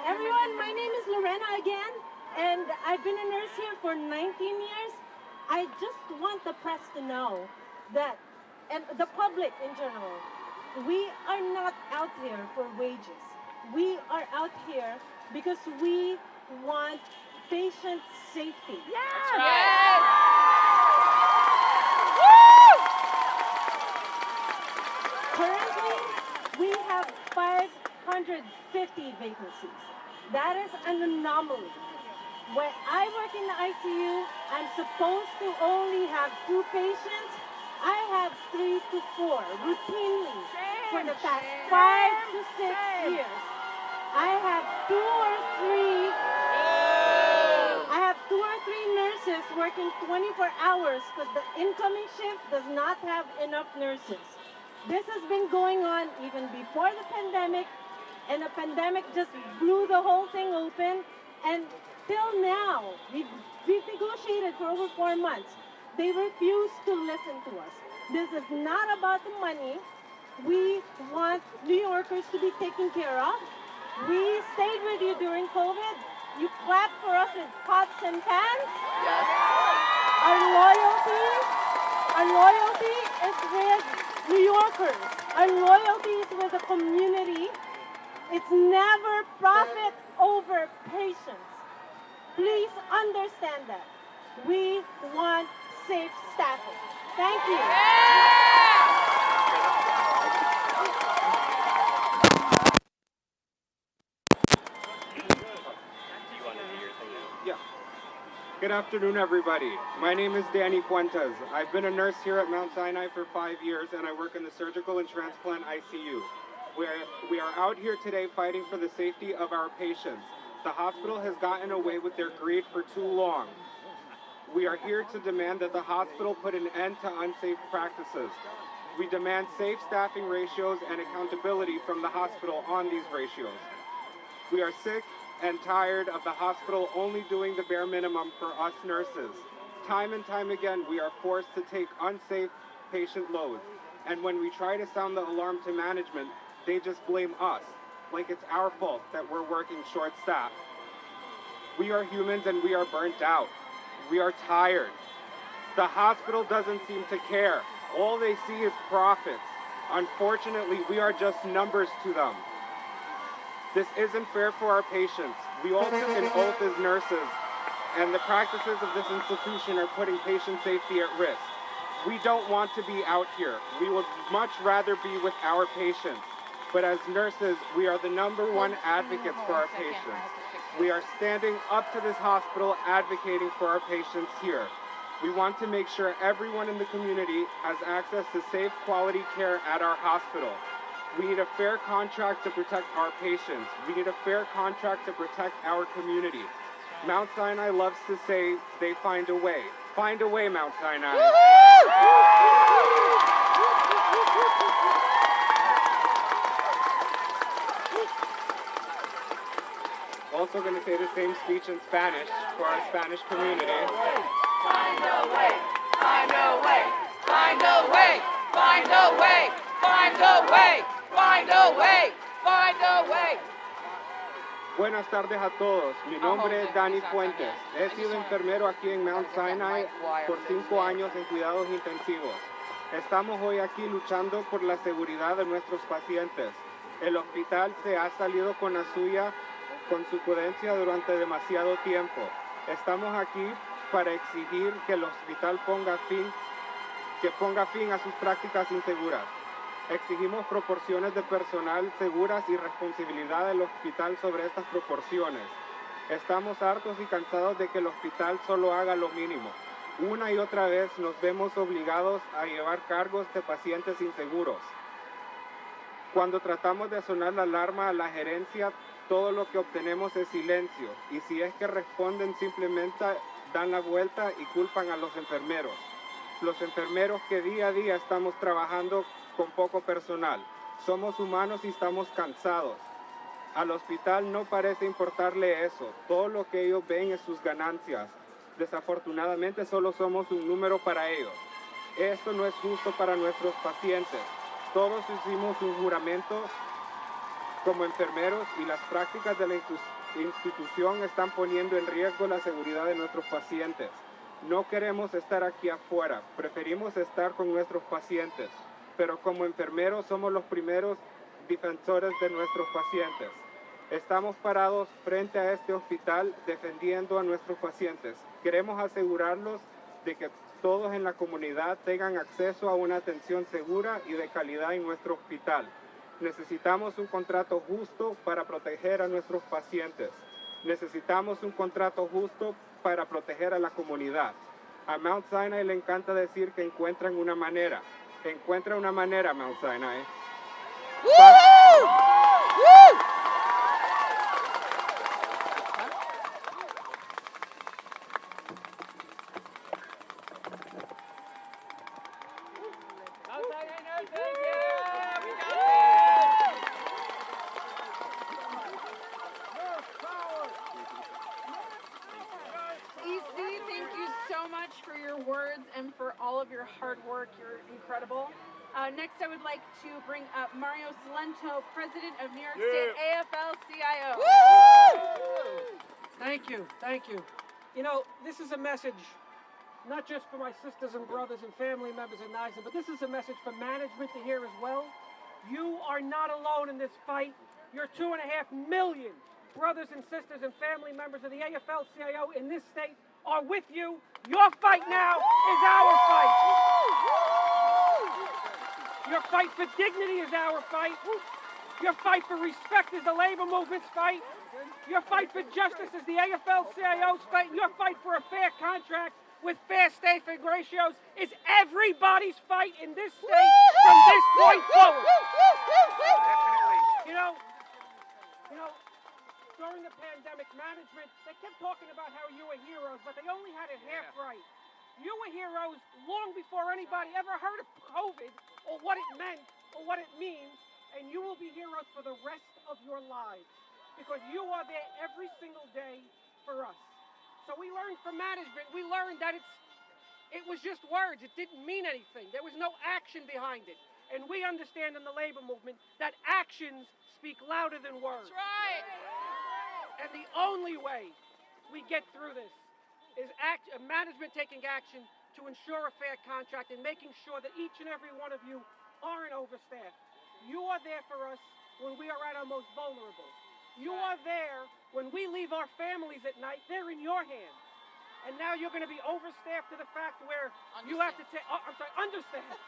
S8: Everyone, my name is Lorena again, and I've been a nurse here for 19 years. I just want the press to know that, and the public in general, we are not out here for wages. We are out here because we want patient safety.
S3: That's right.
S8: Currently, we have 550 vacancies. That is an anomaly. When I work in the ICU, I'm supposed to only have 2 patients. I have 3 to 4 routinely for the past 5 to 6 years. I have 2 or 3 nurses working 24 hours because the incoming shift does not have enough nurses. This has been going on even before the pandemic, and the pandemic just blew the whole thing open. And till now, we've negotiated for over 4 months. They refuse to listen to us. This is not about the money. We want New Yorkers to be taken care of. We stayed with you during COVID. You clapped for us with pots and pans.
S15: Yes.
S8: Our loyalty is with New Yorkers. Our loyalty is with the community. It's never profit over patients. Please understand that. We want safe staffing. Thank you.
S14: Yeah. Good afternoon, everybody. My name is Danny Fuentes. I've been a nurse here at Mount Sinai for 5 years, and I work in the surgical and transplant ICU. We are out here today fighting for the safety of our patients. The hospital has gotten away with their greed for too long. We are here to demand that the hospital put an end to unsafe practices. We demand safe staffing ratios and accountability from the hospital on these ratios. We are sick and tired of the hospital only doing the bare minimum for us nurses. Time and time again, we are forced to take unsafe patient loads. And when we try to sound the alarm to management, they just blame us, like it's our fault that we're working short-staffed. We are humans and we are burnt out. We are tired. The hospital doesn't seem to care. All they see is profits. Unfortunately, we are just numbers to them. This isn't fair for our patients. We all took an oath as nurses, and the practices of this institution are putting patient safety at risk. We don't want to be out here. We would much rather be with our patients. But as nurses, we are the #1 advocates for our patients. We are standing up to this hospital advocating for our patients here. We want to make sure everyone in the community has access to safe, quality care at our hospital. We need a fair contract to protect our patients. We need a fair contract to protect our community. Mount Sinai loves to say they find a way. Find a way, Mount Sinai. Also going to say the same speech in Spanish for our Spanish community.
S3: Find a way, find a way, find a way, find a way, find a way,
S11: a way. Find a way.
S14: Buenas tardes a todos. Mi nombre es Dani Fuentes. He sido enfermero aquí en Mount Sinai por 5 años en cuidados intensivos. Estamos hoy aquí luchando por la seguridad de nuestros pacientes. El hospital se ha salido con la suya con su prudencia durante demasiado tiempo. Estamos aquí para exigir que el hospital ponga fin a sus prácticas inseguras. Exigimos proporciones de personal seguras y responsabilidad del hospital sobre estas proporciones. Estamos hartos y cansados de que el hospital solo haga lo mínimo. Una y otra vez nos vemos obligados a llevar cargos de pacientes inseguros. Cuando tratamos de sonar la alarma a la gerencia, todo lo que obtenemos es silencio. Y si es que responden, simplemente dan la vuelta y culpan a los enfermeros. Los enfermeros que día a día estamos trabajando con poco personal. Somos humanos y estamos cansados. Al hospital no parece importarle eso. Todo lo que ellos ven es sus ganancias. Desafortunadamente solo somos un número para ellos. Esto no es justo para nuestros pacientes. Todos hicimos un juramento como enfermeros y las prácticas de la institución están poniendo en riesgo la seguridad de nuestros pacientes. No queremos estar aquí afuera, preferimos estar con nuestros pacientes, pero como enfermeros somos los primeros defensores de nuestros pacientes. Estamos parados frente a este hospital defendiendo a nuestros pacientes. Queremos asegurarlos de que todos en la comunidad tengan acceso a una atención segura y de calidad en nuestro hospital. Necesitamos un contrato justo para proteger a nuestros pacientes. Necesitamos un contrato justo para proteger a la comunidad. A Mount Sinai le encanta decir que encuentran una manera. Encuentra una manera, Mount Sinai.
S7: Thank you so much for your words and for all of your hard work. You're incredible. Next, I would like to bring up Mario Salento, President of New York State AFL-CIO.
S17: Thank you. You know, this is a message not just for my sisters and brothers and family members in Niza, but this is a message for management to hear as well. You are not alone in this fight. Your 2.5 million brothers and sisters and family members of the AFL-CIO in this state are with you. Your fight now is our fight. Your fight for dignity is our fight. Your fight for respect is the labor movement's fight. Your fight for justice is the AFL-CIO's fight. Your fight for a fair contract with fair staffing ratios is everybody's fight in this state from this point forward. You know, during the pandemic, management, they kept talking about how you were heroes, but they only had it half right. You were heroes long before anybody ever heard of COVID or what it meant or what it means, and you will be heroes for the rest of your lives because you are there every single day for us. So we learned from management, we learned that it was just words. It didn't mean anything. There was no action behind it. And we understand in the labor movement that actions speak louder than words.
S9: That's right.
S17: And the only way we get through this is management taking action to ensure a fair contract and making sure that each and every one of you aren't overstaffed. You are there for us when we are at our most vulnerable. You are there when we leave our families at night. They're in your hands. And now you're going to be overstaffed to the fact where you have to take, understaffed.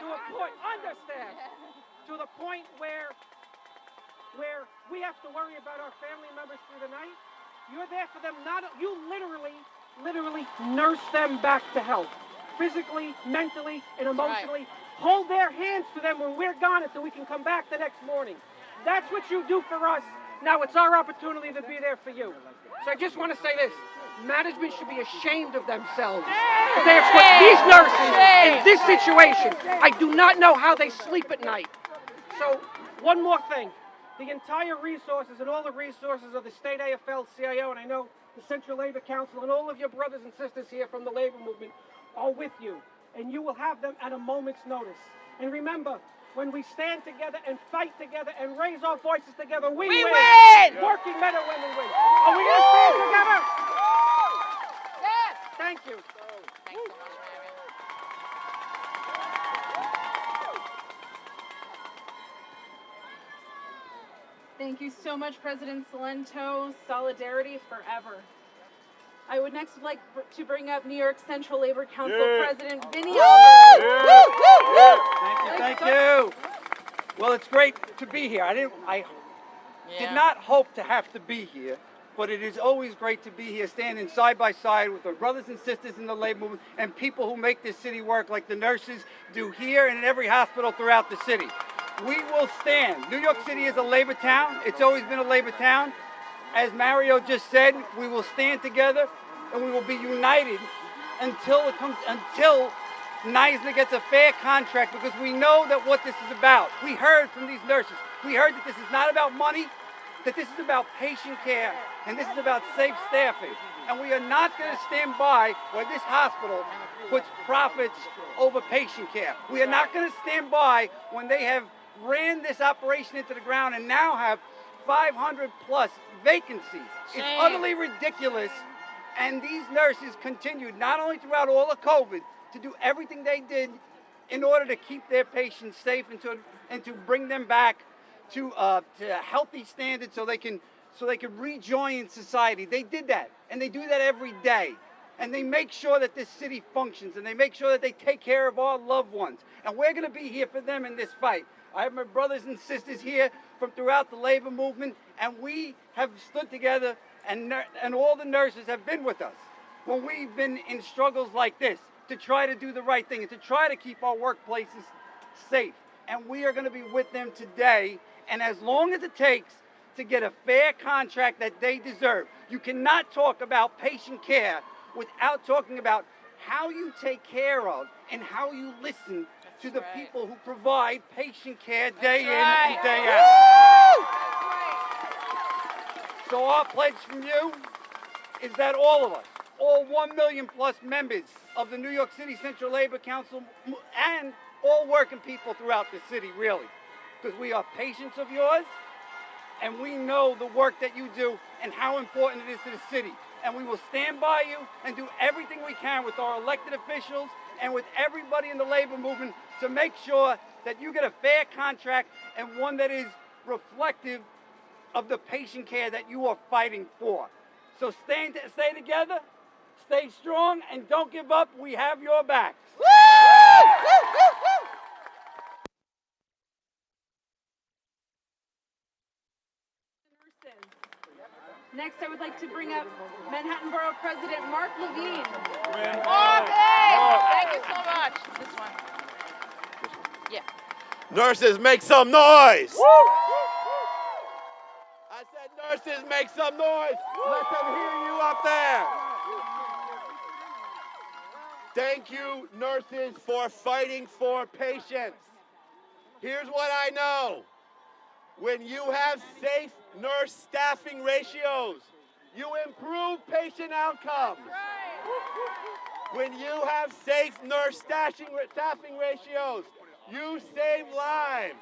S17: To a point, understaffed. To the point where we have to worry about our family members through the night. You're there for them. You literally nurse them back to health. Physically, mentally, and emotionally. Right. Hold their hands for them when we're gone until we can come back the next morning. That's what you do for us. Now it's our opportunity to be there for you. So I just want to say this. Management should be ashamed of themselves. They have put these nurses in this situation. I do not know how they sleep at night. So, one more thing. The entire resources and all the resources of the state AFL-CIO, and I know the Central Labor Council and all of your brothers and sisters here from the labor movement are with you. And you will have them at a moment's notice. And remember, When we stand together and fight together and raise our voices together, we
S9: We
S17: win.
S9: win!
S17: Working men and women win. Are we going to stand together?
S9: Yes!
S17: Thank you.
S9: Thanks so much, Marion.
S7: Thank you so much, President Salento. Solidarity forever. I would next like to bring up New York Central Labor Council President Vinny Albert.
S1: Thank you. Well, it's great to be here. I did not hope to have to be here, but it is always great to be here, standing side by side with our brothers and sisters in the labor movement and people who make this city work, like the nurses do here and in every hospital throughout the city. We will stand. New York City is a labor town. It's always been a labor town. As Mario just said, we will stand together and we will be united until Neisner gets a fair contract, because we know that what this is about. We heard from these nurses. We heard that this is not about money, that this is about patient care, and this is about safe staffing. And we are not going to stand by when this hospital puts profits over patient care. We are not going to stand by when they have ran this operation into the ground and now have 500 plus vacancies. It's utterly ridiculous. And these nurses continued, not only throughout all of COVID, to do everything they did in order to keep their patients safe and to bring them back to a healthy standard so they can rejoin society. They did that, and they do that every day. And they make sure that this city functions, and they make sure that they take care of our loved ones. And we're going to be here for them in this fight. I have my brothers and sisters here from throughout the labor movement, and we have stood together, and all the nurses have been with us when we've been in struggles like this to try to do the right thing and to try to keep our workplaces safe. And we are going to be with them today, and as long as it takes to get a fair contract that they deserve. You cannot talk about patient care without talking about how you take care of and how you listen to the people who provide patient care day in and day out. So our pledge from you is that all of us, all 1 million plus members of the New York City Central Labor Council, and all working people throughout the city, really, because we are patients of yours, and we know the work that you do and how important it is to the city. And we will stand by you and do everything we can with our elected officials and with everybody in the labor movement to make sure that you get a fair contract and one that is reflective of the patient care that you are fighting for. So stay together, stay strong, and don't give up. We have your backs.
S7: Next, I would like to bring up Manhattan Borough President Mark Levine.
S9: Thank you so much. This one. Yeah.
S18: Nurses, make some noise! I said nurses, make some noise! Let them hear you up there! Thank you, nurses, for fighting for patients. Here's what I know. When you have safe nurse staffing ratios, you improve patient outcomes. When you have safe nurse staffing ratios, you save lives.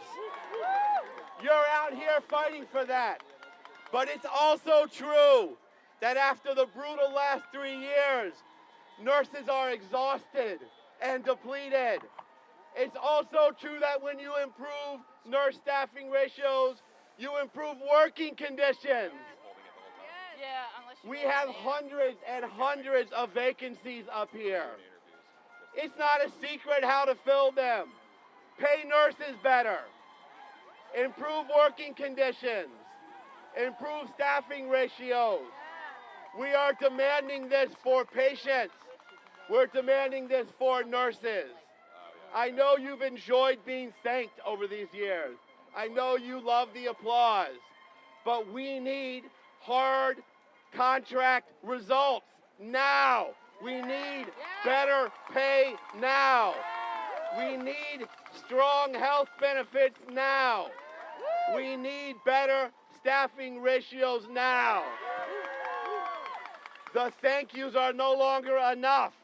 S18: You're out here fighting for that. But it's also true that after the brutal last 3 years, nurses are exhausted and depleted. It's also true that when you improve nurse staffing ratios, you improve working conditions. We have hundreds and hundreds of vacancies up here. It's not a secret how to fill them. Pay nurses better. Improve working conditions. Improve staffing ratios. We are demanding this for patients. We're demanding this for nurses. I know you've enjoyed being thanked over these years. I know you love the applause. But we need hard contract results now. We need better pay now. We need strong health benefits now. We need better staffing ratios now. The thank yous are no longer enough.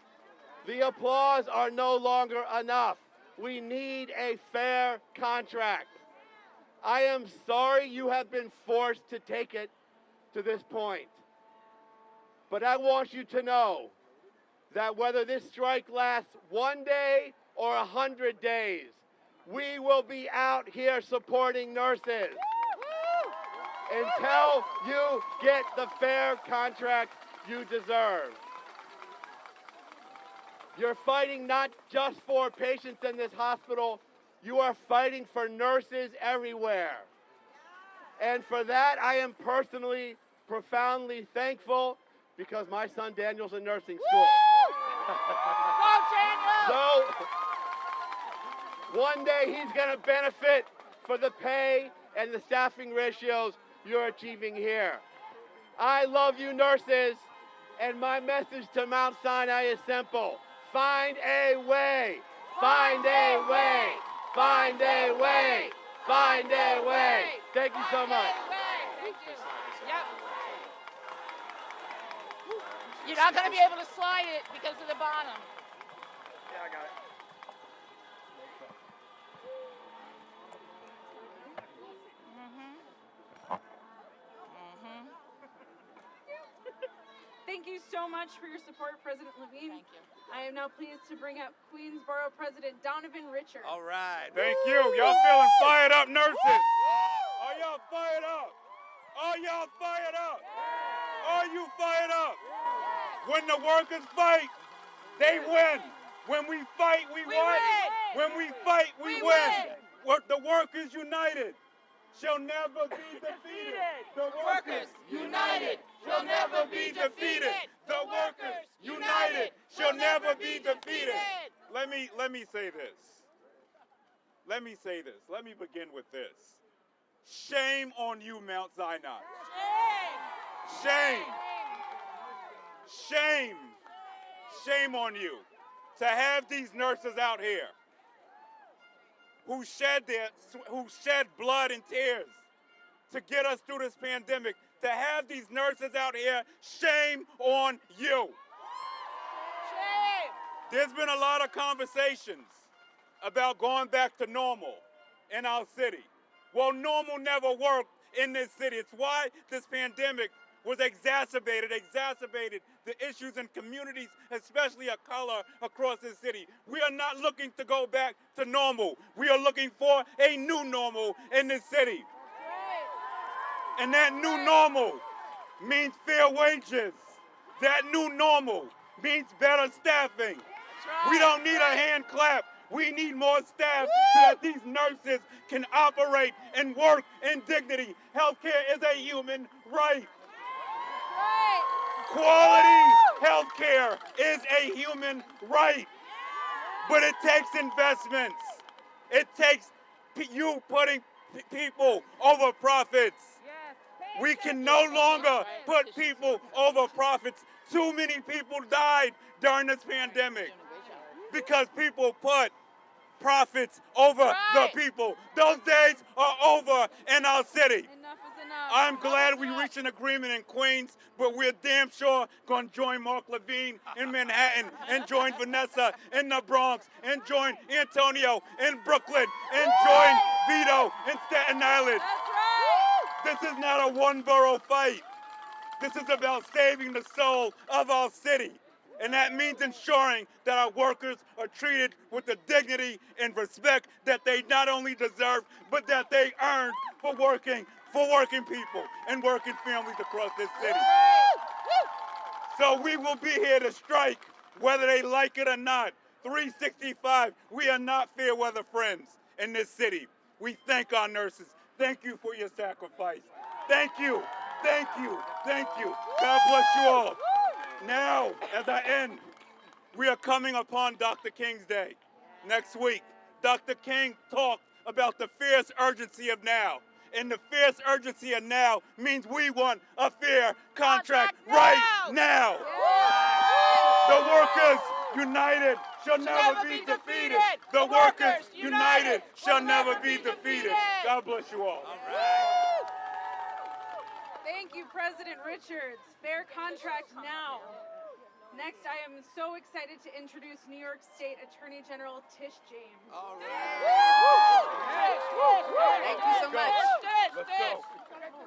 S18: The applause are no longer enough. We need a fair contract. I am sorry you have been forced to take it to this point. But I want you to know that whether this strike lasts 1 day or 100 days, we will be out here supporting nurses until you get the fair contract you deserve. You're fighting not just for patients in this hospital, you are fighting for nurses everywhere. And for that, I am personally, profoundly thankful because my son Daniel's in nursing school. So, one day he's going to benefit for the pay and the staffing ratios you're achieving here. I love you, nurses, and my message to Mount Sinai is simple. Find a way. Find a way. Find a way. Find a way. Thank you so much.
S9: Yep. You're not going to be able to slide it because of the bottom.
S5: Yeah, I got it.
S7: Thank you so much for your support, President Levine. Thank you. I am now pleased to bring up Queensborough President Donovan Richards.
S19: All right.
S6: Thank you. Y'all feeling fired up, nurses? Are y'all fired up? Are y'all fired up? Are you fired up? When the workers fight, they win. When we fight, we win. When we fight, we win. The workers united shall never be defeated. The workers united shall never be defeated. The workers united shall never be defeated. Let me say this. Let me say this. Let me begin with this. Shame on you, Mount Sinai. Shame. Shame. Shame on you to have these nurses out here who shed blood and tears to get us through this pandemic. To have these nurses out here, shame on you.
S9: Shame.
S6: There's been a lot of conversations about going back to normal in our city. Well, normal never worked in this city. It's why this pandemic was exacerbated the issues in communities, especially of color, across this city. We are not looking to go back to normal. We are looking for a new normal in this city. And that new normal means fair wages. That new normal means better staffing. We don't need a hand clap. We need more staff so that these nurses can operate and work in dignity. Healthcare is a human right. Quality healthcare is a human right. But it takes investments. It takes you putting people over profits. We can no longer put people over profits. Too many people died during this pandemic because people put profits over the people. Those days are over in our city.
S7: Enough is enough.
S6: I'm glad we reached an agreement in Queens, but we're damn sure going to join Mark Levine in Manhattan and join Vanessa in the Bronx and join Antonio in Brooklyn and join Vito in Staten Island. This is not a one-borough fight. This is about saving the soul of our city. And that means ensuring that our workers are treated with the dignity and respect that they not only deserve, but that they earned for working people and working families across this city. So we will be here to strike, whether they like it or not. 365, we are not fair weather friends in this city. We thank our nurses. Thank you for your sacrifice. Thank you. Thank you. Thank you. God bless you all. Now, as I end, we are coming upon Dr. King's Day next week. Dr. King talked about the fierce urgency of now. And the fierce urgency of now means we want a fair contract right now. The workers united shall never be defeated. The workers united shall never be defeated. God bless you all.
S7: Thank you, President Richards. Fair contract now. Next, I am so excited to introduce New York State Attorney General Tish James.
S18: All right.
S19: Thank you so much.
S6: Let's go.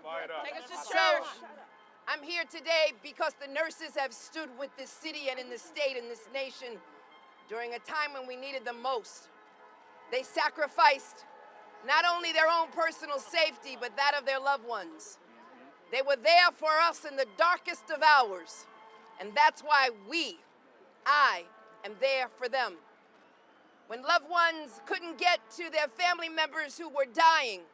S6: Fire up.
S19: Take us to church. I'm here today because the nurses have stood with this city and in this state and this nation during a time when we needed them most. They sacrificed not only their own personal safety, but that of their loved ones. They were there for us in the darkest of hours. And that's why I am there for them. When loved ones couldn't get to their family members who were dying,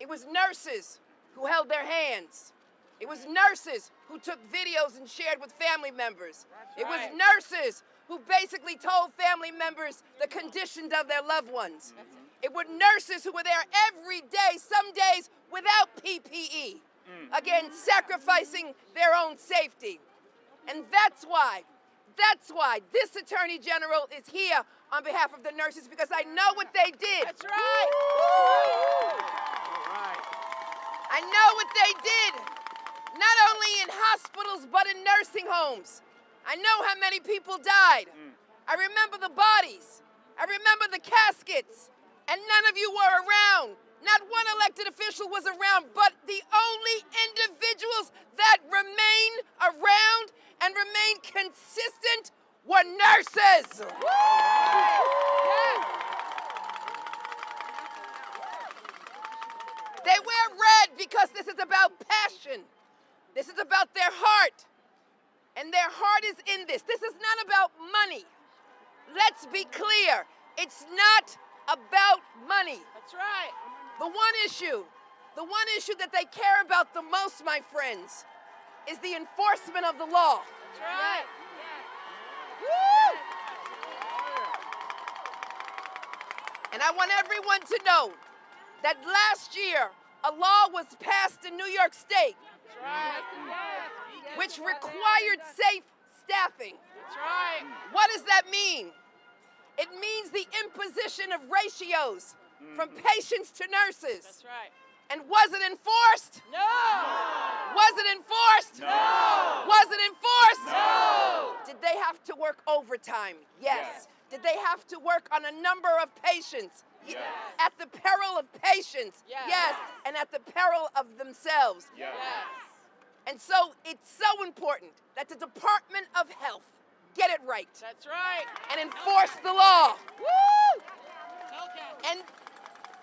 S19: it was nurses who held their hands. It was nurses who took videos and shared with family members. It was nurses who basically told family members the conditions of their loved ones. It were nurses who were there every day, some days without PPE. Again, sacrificing their own safety. And that's why this Attorney General is here on behalf of the nurses, because I know what they did. That's right. I know what they did, not only in hospitals, but in nursing homes. I know how many people died. I remember the bodies. I remember the caskets. And none of you were around. Not one elected official was around, but the only individuals that remain around and remain consistent were nurses. They wear red because this is about passion. This is about their heart. And their heart is in this. This is not about money. Let's be clear. It's not about money. That's right. The one issue that they care about the most, my friends, is the enforcement of the law. That's right. Woo! And I want everyone to know that last year, a law was passed in New York State, which required safe staffing. That's right. What does that mean? It means the imposition of ratios from patients to nurses. That's right. And was it enforced? No. Was it enforced? No. Was it enforced? No. Did they have to work overtime? Yes. Did they have to work on a number of patients? Yes. At the peril of patients? Yes. And at the peril of themselves? Yes. And so it's so important that the Department of Health get it right. That's right. And enforce the law. Woo! Okay.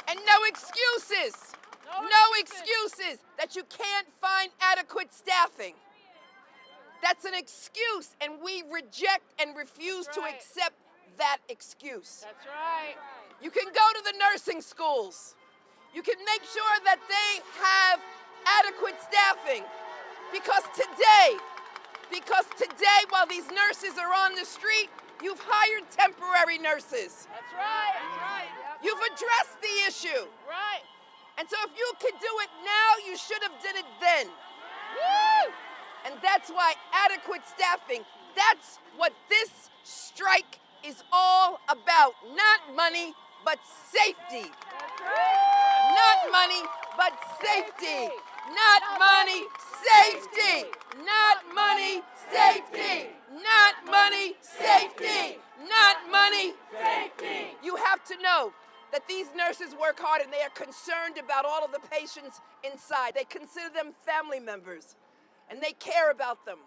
S19: And no excuses. No excuses that you can't find adequate staffing. That's an excuse, and we reject and refuse to accept that excuse. That's right. You can go to the nursing schools. You can make sure that they have adequate staffing, because today, while these nurses are on the street, you've hired temporary nurses. That's right. That's right. You've addressed the issue. Right. And so if you could do it now, you should have did it then. Woo! And that's why adequate staffing, that's what this strike is all about. Not money, but safety. That's right. Not money, but safety. Not money, safety. Not money, safety. Not money, safety. Not money, safety. You have to know that these nurses work hard, and they are concerned about all of the patients inside. They consider them family members, and they care about them.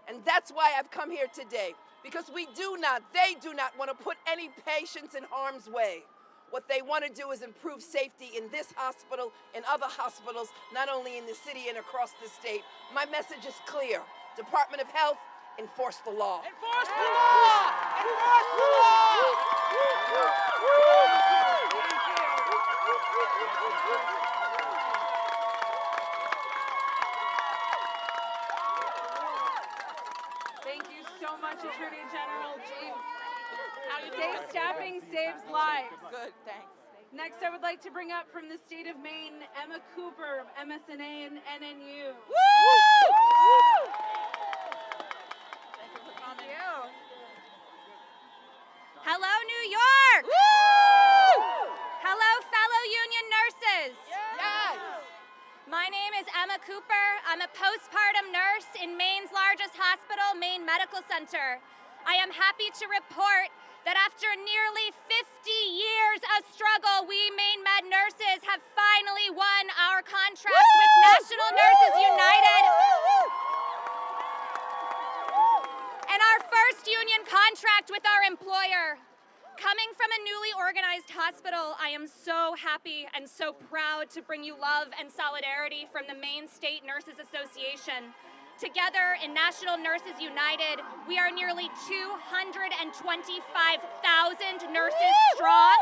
S19: And that's why I've come here today, because they do not want to put any patients in harm's way. What they want to do is improve safety in this hospital and other hospitals, not only in the city and across the state. My message is clear. Department of Health, enforce the law. Enforce the law! Enforce the law!
S7: Thank you so much, Attorney General James. Safe staffing saves lives.
S19: Good, thanks.
S7: Next, I would like to bring up from the state of Maine, Emma Cooper of MSNA and NNU.
S19: Woo! Thank you.
S4: Hello, New York!
S19: Woo!
S4: Hello, fellow union nurses.
S19: Yes.
S4: My name is Emma Cooper. I'm a postpartum nurse in Maine's largest hospital, Maine Medical Center. I am happy to report that after nearly 50 years of struggle, we Maine Med nurses have finally won our contract with National Nurses United. And our first union contract with our employer. Coming from a newly organized hospital, I am so happy and so proud to bring you love and solidarity from the Maine State Nurses Association. Together in National Nurses United, we are nearly 225,000 nurses strong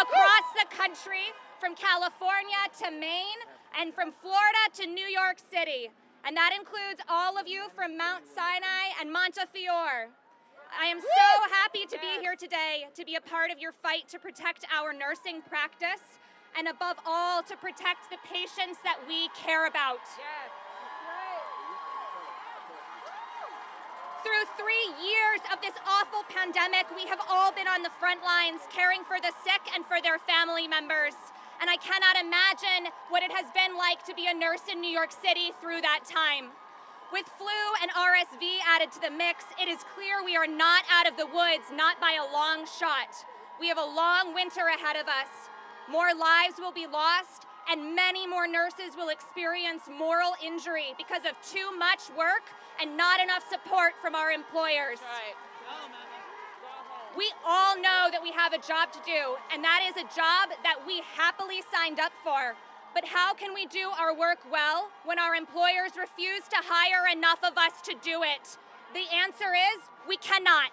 S4: across the country, from California to Maine and from Florida to New York City. And that includes all of you from Mount Sinai and Montefiore. I am so happy to be here today to be a part of your fight to protect our nursing practice and above all to protect the patients that we care about.
S7: Yes.
S4: Through 3 years of this awful pandemic, we have all been on the front lines caring for the sick and for their family members. And I cannot imagine what it has been like to be a nurse in New York City through that time. With flu and RSV added to the mix, it is clear we are not out of the woods, not by a long shot. We have a long winter ahead of us. More lives will be lost, and many more nurses will experience moral injury because of too much work and not enough support from our employers. We all know that we have a job to do, and that is a job that we happily signed up for. But how can we do our work well when our employers refuse to hire enough of us to do it? The answer is, we cannot.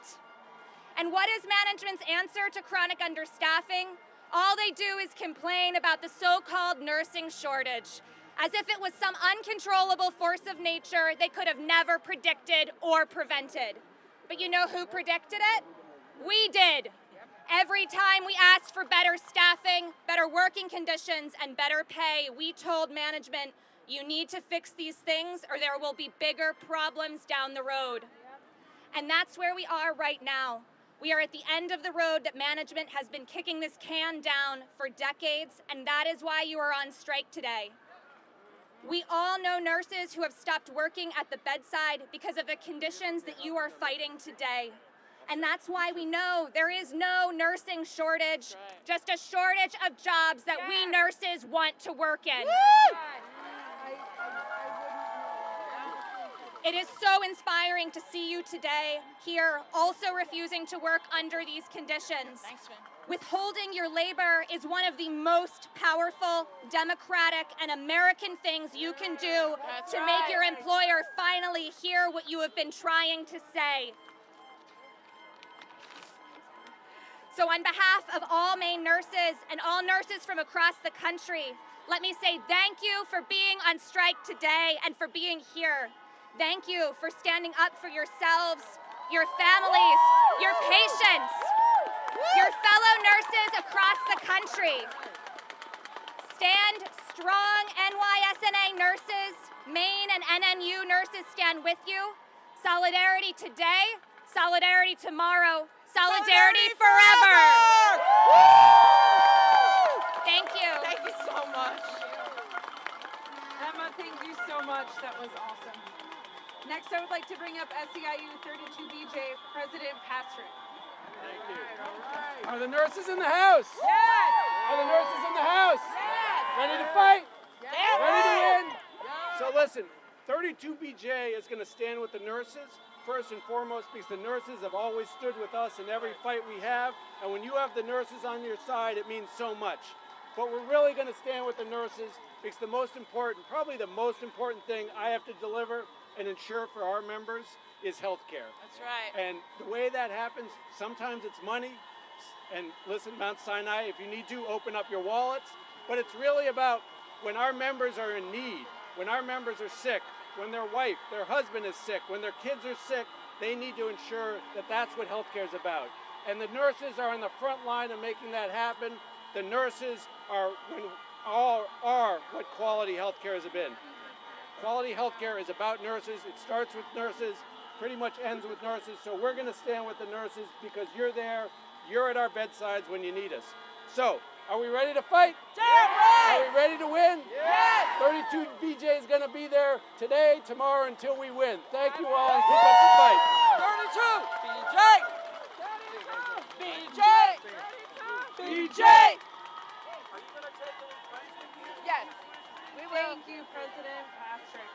S4: And what is management's answer to chronic understaffing? All they do is complain about the so-called nursing shortage, as if it was some uncontrollable force of nature they could have never predicted or prevented. But you know who predicted it? We did. Every time we asked for better staffing, better working conditions, and better pay, we told management, you need to fix these things or there will be bigger problems down the road. And that's where we are right now. We are at the end of the road that management has been kicking this can down for decades, and that is why you are on strike today. We all know nurses who have stopped working at the bedside because of the conditions that you are fighting today. And that's why we know there is no nursing shortage, just a shortage of jobs that we nurses want to work in. It is so inspiring to see you today here, also refusing to work under these conditions. Withholding your labor is one of the most powerful, democratic, and American things you can do to make your employer finally hear what you have been trying to say. So on behalf of all Maine nurses and all nurses from across the country, let me say thank you for being on strike today and for being here. Thank you for standing up for yourselves, your families, your patients, your fellow nurses across the country. Stand strong, NYSNA nurses, Maine and NNU nurses stand with you. Solidarity today, solidarity tomorrow, solidarity forever! Thank you.
S12: Thank you so much.
S7: Emma, thank you so much. That was awesome. Next, I would like to bring up SEIU 32BJ President Pastrick.
S20: Thank you. Are the nurses in the house?
S7: Yes!
S20: Are the nurses in the house?
S7: Yes!
S20: Ready to fight?
S7: Yes!
S20: Ready to win? Yes! So listen, 32BJ is going to stand with the nurses, first and foremost, because the nurses have always stood with us in every fight we have, and when you have the nurses on your side, it means so much. But we're really going to stand with the nurses because the most important, probably the most important thing I have to deliver and ensure for our members is health care.
S11: That's right.
S20: And the way that happens, sometimes it's money. And listen, Mount Sinai, if you need to, open up your wallets. But it's really about when our members are in need, when our members are sick, when their wife, their husband is sick, when their kids are sick, they need to ensure that that's what health care is about. And the nurses are on the front line of making that happen. The nurses are what quality health care has been. Quality health care is about nurses. It starts with nurses, pretty much ends with nurses. So we're going to stand with the nurses because you're there. You're at our bedsides when you need us. So, are we ready to fight?
S12: Yeah!
S20: Are we ready to win?
S12: Yes!
S20: 32BJ is going to be there. here today, tomorrow, until we win. Thank you all, and keep up the fight.
S19: 32! BJ! BJ! Yes.
S7: We will. Thank you, President Patrick.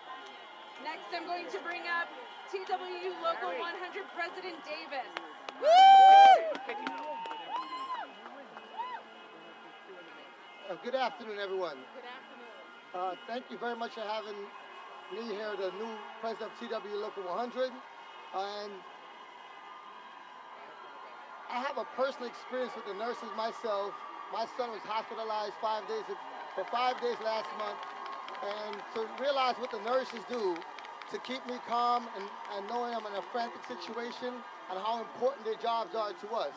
S7: Next, I'm going to bring up TWU Local 100 President Davis.
S2: Good afternoon, everyone.
S7: Good afternoon.
S2: Thank you very much for having me here, the new president of TWU Local 100. And I have a personal experience with the nurses myself. My son was hospitalized for 5 days last month. And to realize what the nurses do to keep me calm and knowing I'm in a frantic situation and how important their jobs are to us.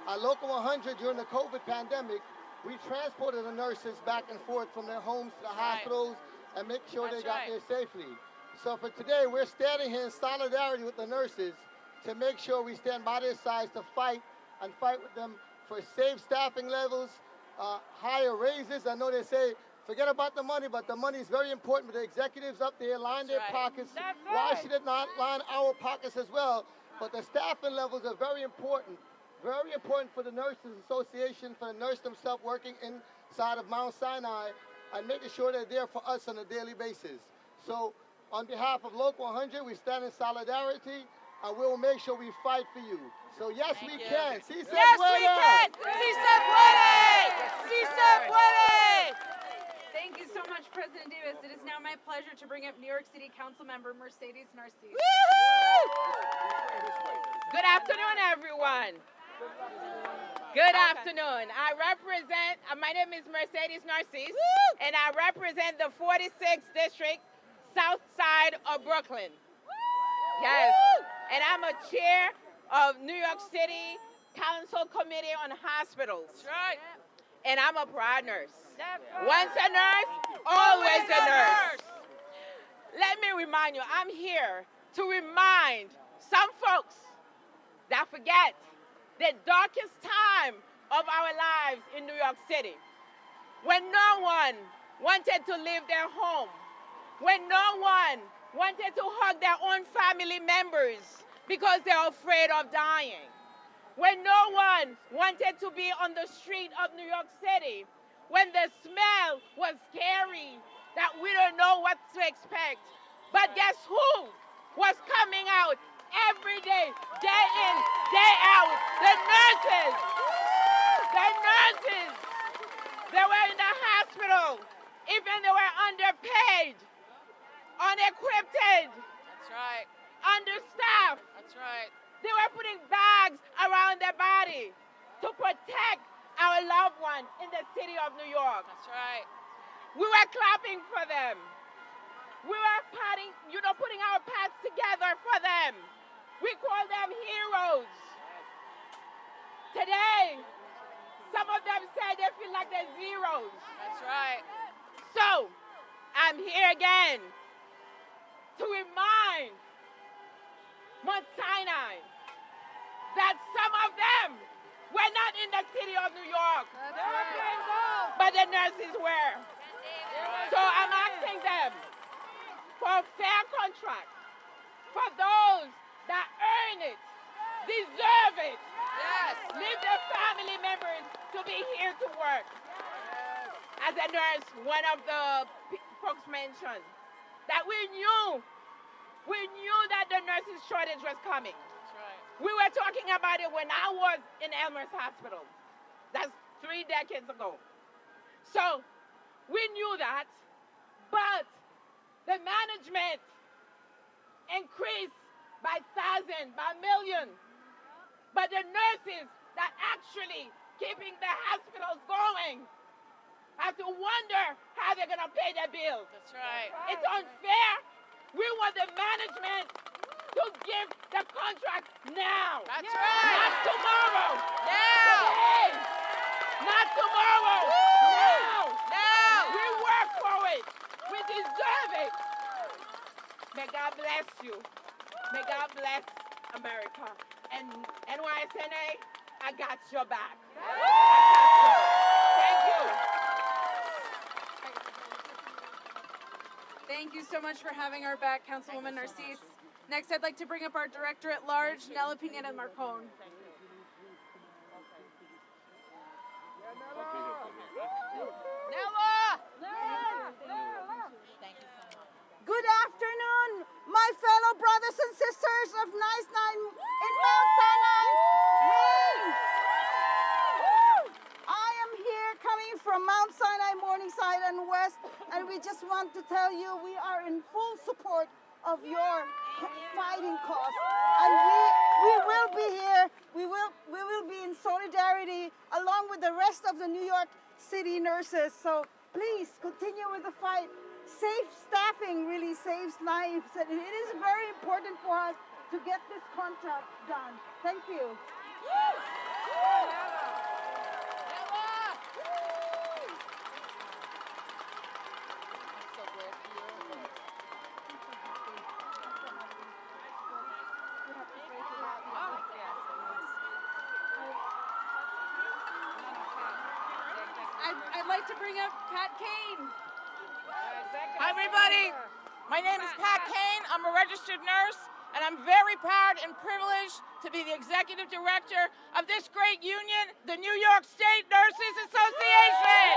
S2: At Local 100 during the COVID pandemic, we transported the nurses back and forth from their homes to the hospitals and make sure they got there safely. So for today, we're standing here in solidarity with the nurses to make sure we stand by their sides to fight with them for safe staffing levels, higher raises. I know they say, forget about the money, but the money is very important. But the executives up there line their pockets. Why should it not line our pockets as well? But the staffing levels are very important. Very important for the Nurses Association, for the nurse themselves working inside of Mount Sinai and making sure they're there for us on a daily basis. So on behalf of Local 100, we stand in solidarity and we'll make sure we fight for you. So yes, we can. Si se puede.
S19: Yes, we can. Si se puede. Si se puede.
S7: Thank you so much, President Davis. It is now my pleasure to bring up New York City Council Member Mercedes Narcisse.
S9: Good afternoon, everyone. Good afternoon. I represent, my name is Mercedes Narcisse, and I represent the 46th District, South Side of Brooklyn. Yes. And I'm a chair of New York City Council Committee on Hospitals. That's right. And I'm a proud nurse. Once a nurse, always a nurse. Let me remind you, I'm here to remind some folks that forget the darkest time of our lives in New York City, when no one wanted to leave their home, when no one wanted to hug their own family members because they're afraid of dying, when no one wanted to be on the street of New York City, when the smell was scary, that we don't know what to expect. But guess who was coming out every day, day in, day out? The nurses. The nurses. They were in the hospital. Even they were underpaid, unequipped. That's right. Understaffed. That's right. They were putting bags around their body to protect our loved ones in the city of New York. That's right. We were clapping for them. We were putting our pads together for them. We call them heroes. Today, some of them say they feel like they're zeros. That's right. So, I'm here again to remind Mount Sinai that some of them were not in the city of New York. That's right. But the nurses were. So I'm asking them for a fair contract for those that earn it, deserve it. Yes. Leave their family members to be here to work. As a nurse, one of the folks mentioned that we knew that the nurses shortage was coming. That's right. We were talking about it when I was in Elmer's Hospital. That's 3 decades ago. So we knew that, but the management increased by thousands, by millions. But the nurses that actually keeping the hospitals going have to wonder how they're going to pay their bills. That's right. It's unfair. We want the management to give the contract now. That's right. Not tomorrow. Now. Today. Not tomorrow. Now. Now. We work for it. We deserve it. May God bless you. May God bless America. And NYSNA, I got your back. Thank you.
S7: Thank you so much for having our back, Councilwoman Narcisse. Next, I'd like to bring up our Director at Large, Nella Pineda Marcon.
S8: Good afternoon, my fellow brothers and sisters of Nice Nine in Mount Sinai. I am here coming from Mount Sinai, Morningside, and West, and we just want to tell you we are in full support of your fighting cause, and we will be here. We will be in solidarity along with the rest of the New York City nurses. So please continue with the fight. Safe staffing really saves lives, and it is very important for us to get this contract done. Thank you.
S7: I'd like to bring up Pat Kane.
S9: Hi, everybody. My name is Pat Kane. I'm a registered nurse, and I'm very proud and privileged to be the executive director of this great union, the New York State Nurses Association.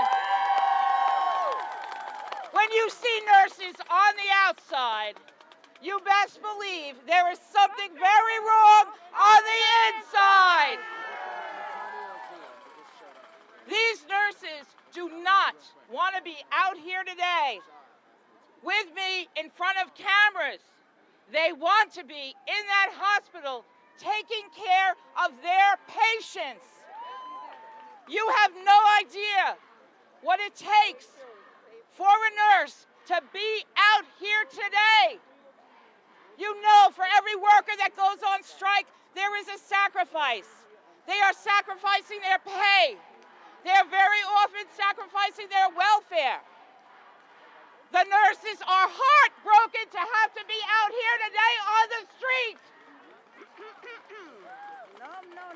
S9: When you see nurses on the outside, you best believe there is something very wrong on the inside. These nurses do not want to be out here today with me in front of cameras. They want to be in that hospital taking care of their patients. You have no idea what it takes for a nurse to be out here today. You know, for every worker that goes on strike, there is a sacrifice. They are sacrificing their pay. They're very often sacrificing their welfare. The nurses are heartbroken to have to be out here today on the street.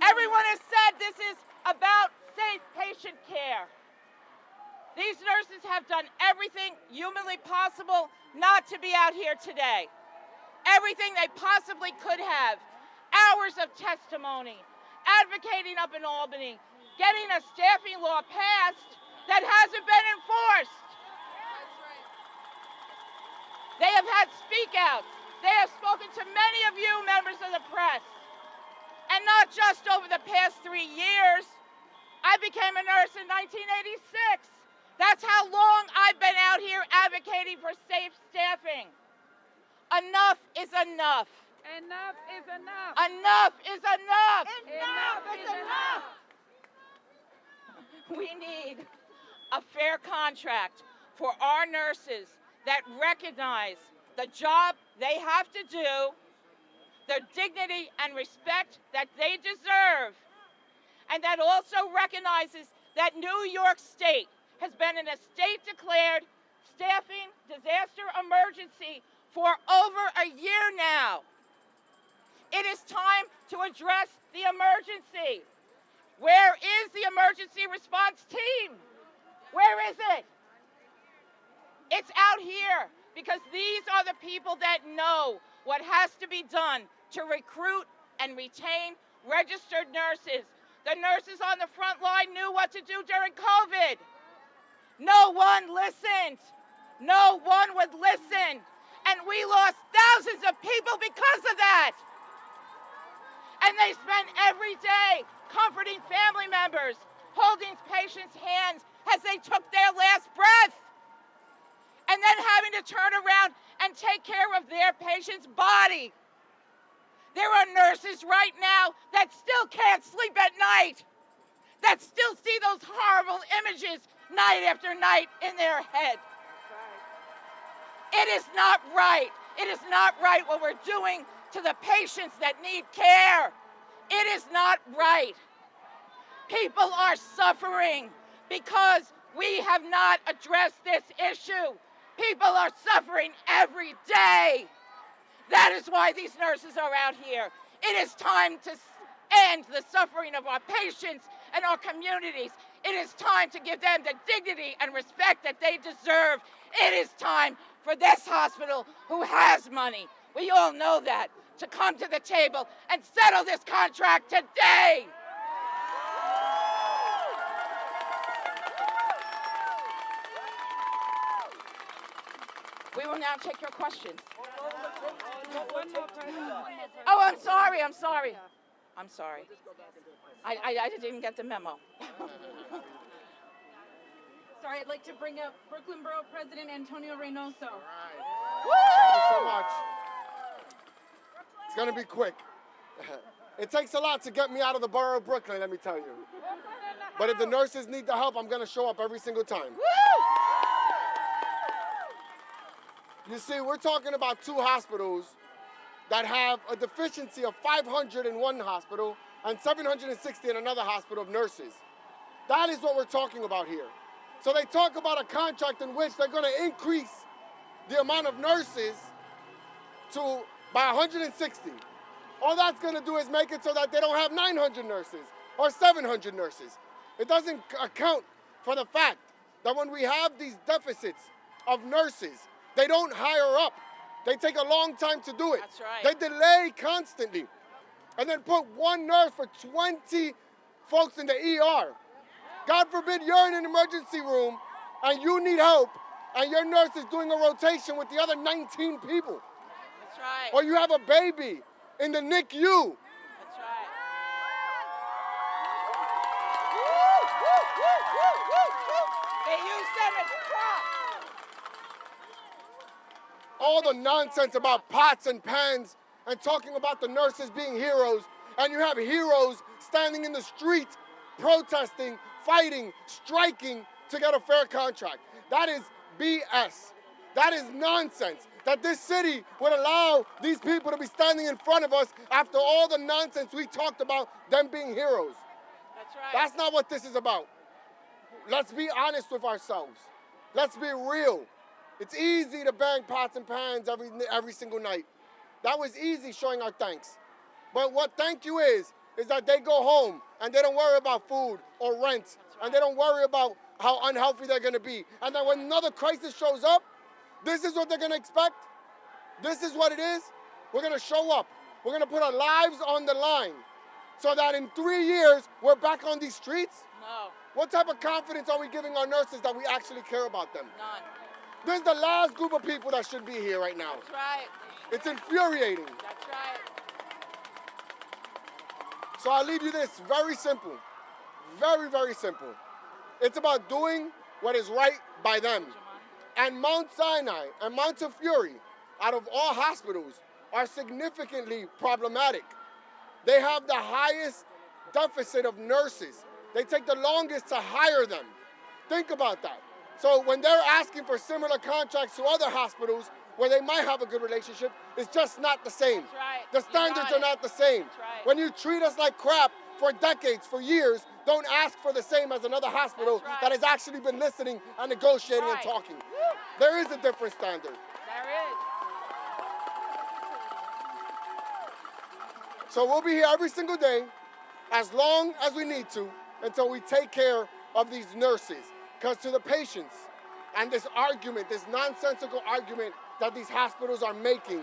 S9: Everyone has said this is about safe patient care. These nurses have done everything humanly possible not to be out here today. Everything they possibly could have. Hours of testimony, advocating up in Albany, getting a staffing law passed that hasn't been enforced. They have had speak-outs. They have spoken to many of you members of the press. And not just over the past 3 years. I became a nurse in 1986. That's how long I've been out here advocating for safe staffing. Enough is enough.
S7: Enough is enough.
S9: Enough is enough.
S8: Enough is enough.
S9: We need a fair contract for our nurses that recognize the job they have to do, the dignity and respect that they deserve, and that also recognizes that New York State has been in a state-declared staffing disaster emergency for over a year now. It is time to address the emergency. Where is the emergency response team? Where is it? It's out here because these are the people that know what has to be done to recruit and retain registered nurses. The nurses on the front line knew what to do during COVID. No one listened. No one would listen. And we lost thousands of people because of that. And they spent every day comforting family members, holding patients' hands as they took their last breath, and then having to turn around and take care of their patient's body. There are nurses right now that still can't sleep at night, that still see those horrible images night after night in their head. It is not right. It is not right what we're doing to the patients that need care. It is not right. People are suffering because we have not addressed this issue. People are suffering every day. That is why these nurses are out here. It is time to end the suffering of our patients and our communities. It is time to give them the dignity and respect that they deserve. It is time for this hospital, who has money, we all know that, to come to the table and settle this contract today. We will now take your questions. Oh, I'm sorry. I didn't even get the memo.
S7: Sorry, I'd like to bring up Brooklyn Borough President Antonio Reynoso.
S21: Thank you so much. It's going to be quick. It takes a lot to get me out of the borough of Brooklyn, let me tell you. But if the nurses need the help, I'm going to show up every single time. You see, we're talking about 2 hospitals that have a deficiency of 500 in one hospital and 760 in another hospital of nurses. That is what we're talking about here. So they talk about a contract in which they're going to increase the amount of nurses by 160. All that's going to do is make it so that they don't have 900 nurses or 700 nurses. It doesn't account for the fact that when we have these deficits of nurses, they don't hire up. They take a long time to do it.
S9: That's right.
S21: They delay constantly. And then put 1 nurse for 20 folks in the ER. God forbid you're in an emergency room and you need help and your nurse is doing a rotation with the other 19 people.
S9: That's right.
S21: Or you have a baby in the NICU.
S9: That's right. They use them as props.
S21: All the nonsense about pots and pans and talking about the nurses being heroes, and you have heroes standing in the street protesting, fighting, striking to get a fair contract. That is BS. That is nonsense. That this city would allow these people to be standing in front of us after all the nonsense we talked about them being heroes.
S9: That's right.
S21: That's not what this is about. Let's be honest with ourselves. Let's be real. It's easy to bang pots and pans every single night. That was easy, showing our thanks. But what thank you is that they go home and they don't worry about food or rent, and they don't worry about how unhealthy they're going to be. And then when another crisis shows up, this is what they're going to expect. This is what it is. We're going to show up. We're going to put our lives on the line so that in 3 years, we're back on these streets?
S9: No.
S21: What type of confidence are we giving our nurses that we actually care about them?
S9: None.
S21: This is the last group of people that should be here right now.
S9: That's right.
S21: It's infuriating.
S9: That's right.
S21: So I'll leave you this, very simple. Very, very simple. It's about doing what is right by them. And Mount Sinai and Montefiore, out of all hospitals, are significantly problematic. They have the highest deficit of nurses. They take the longest to hire them. Think about that. So when they're asking for similar contracts to other hospitals where they might have a good relationship, it's just not the same.
S9: That's right.
S21: The standards are not the same.
S9: That's right.
S21: When you treat us like crap for decades, for years, don't ask for the same as another hospital that has actually been listening and negotiating and talking. There is a different standard.
S9: There is.
S21: So we'll be here every single day, as long as we need to, until we take care of these nurses. Because to the patients, and this argument, this nonsensical argument that these hospitals are making,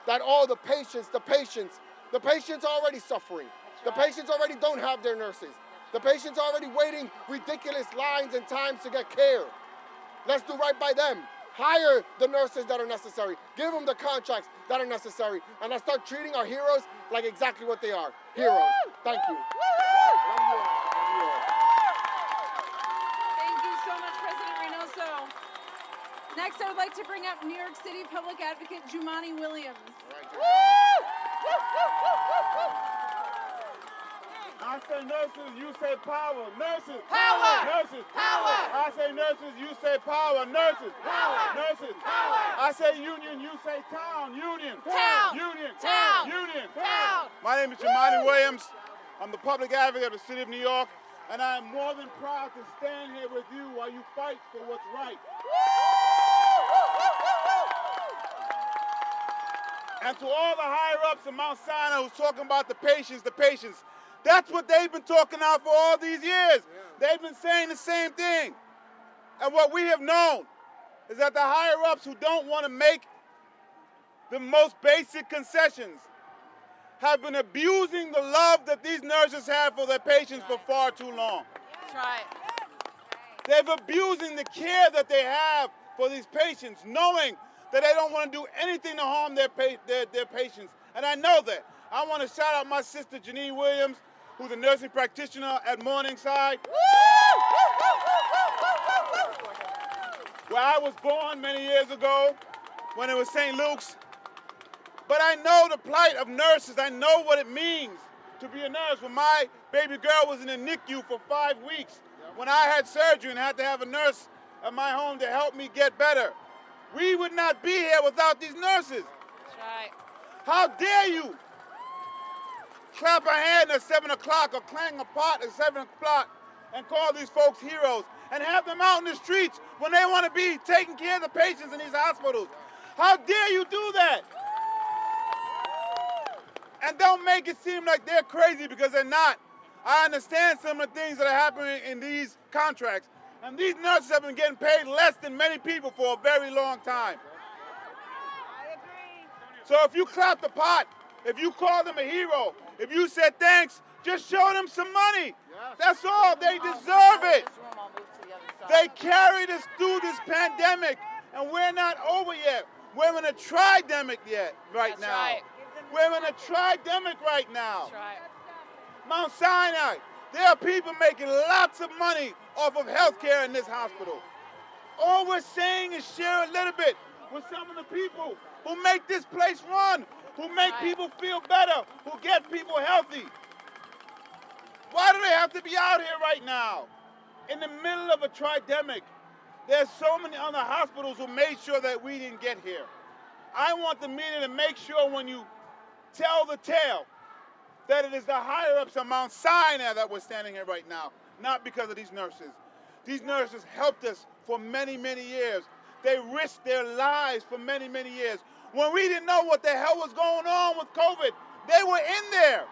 S21: that all the patients are already suffering. The patients already don't have their nurses. The patients are already waiting ridiculous lines and times to get care. Let's do right by them. Hire the nurses that are necessary. Give them the contracts that are necessary. And let's start treating our heroes like exactly what they are. Heroes. Thank you.
S7: Thank you so much, President Reynoso. Next, I would like to bring up New York City Public Advocate Jumani Williams.
S22: I say nurses, you say power. Nurses,
S9: power.
S22: Nurses,
S9: power.
S22: I say nurses, you say power. Nurses,
S9: power.
S22: Nurses,
S9: power.
S22: I say union, you say town. Union,
S9: town.
S22: Union,
S9: town.
S22: Union,
S9: town.
S22: My name is Jumani Williams. I'm the public advocate of the city of New York, and I am more than proud to stand here with you while you fight for what's right. And to all the higher-ups in Mount Sinai who's talking about the patients, that's what they've been talking about for all these years. they've been saying the same thing. And what we have known is that the higher-ups who don't want to make the most basic concessions have been abusing the love that these nurses have for their patients for far too long.
S19: That's right.
S22: They've abusing the care that they have for these patients, knowing that they don't want to do anything to harm their patients. And I know that. I want to shout out my sister, Janine Williams, who's a nursing practitioner at Morningside, where I was born many years ago when it was St. Luke's. But I know the plight of nurses. I know what it means to be a nurse. When my baby girl was in the NICU for 5 weeks, when I had surgery and had to have a nurse at my home to help me get better, we would not be here without these nurses.
S19: That's right.
S22: How dare you clap a hand at 7 o'clock or clang a pot at 7 o'clock and call these folks heroes and have them out in the streets when they want to be taking care of the patients in these hospitals? How dare you do that? And don't make it seem like they're crazy, because they're not. I understand some of the things that are happening in these contracts. And these nurses have been getting paid less than many people for a very long time. So if you clap the pot, if you call them a hero, if you said thanks, just show them some money. That's all. They deserve it. They carried us through this pandemic, and we're not over yet. We're in a tridemic right now.
S19: Right.
S22: We're in a tridemic right now.
S19: That's right.
S22: Mount Sinai, there are people making lots of money off of health care in this hospital. All we're saying is share a little bit with some of the people who make this place run, who make people feel better, who get people healthy. Why do they have to be out here right now? In the middle of a tridemic, there's so many other hospitals who made sure that we didn't get here. I want the media to make sure when you tell the tale that it is the higher-ups on Mount Sinai that we're standing here right now, not because of these nurses. These nurses helped us for many, many years. They risked their lives for many, many years. When we didn't know what the hell was going on with COVID, they were in there,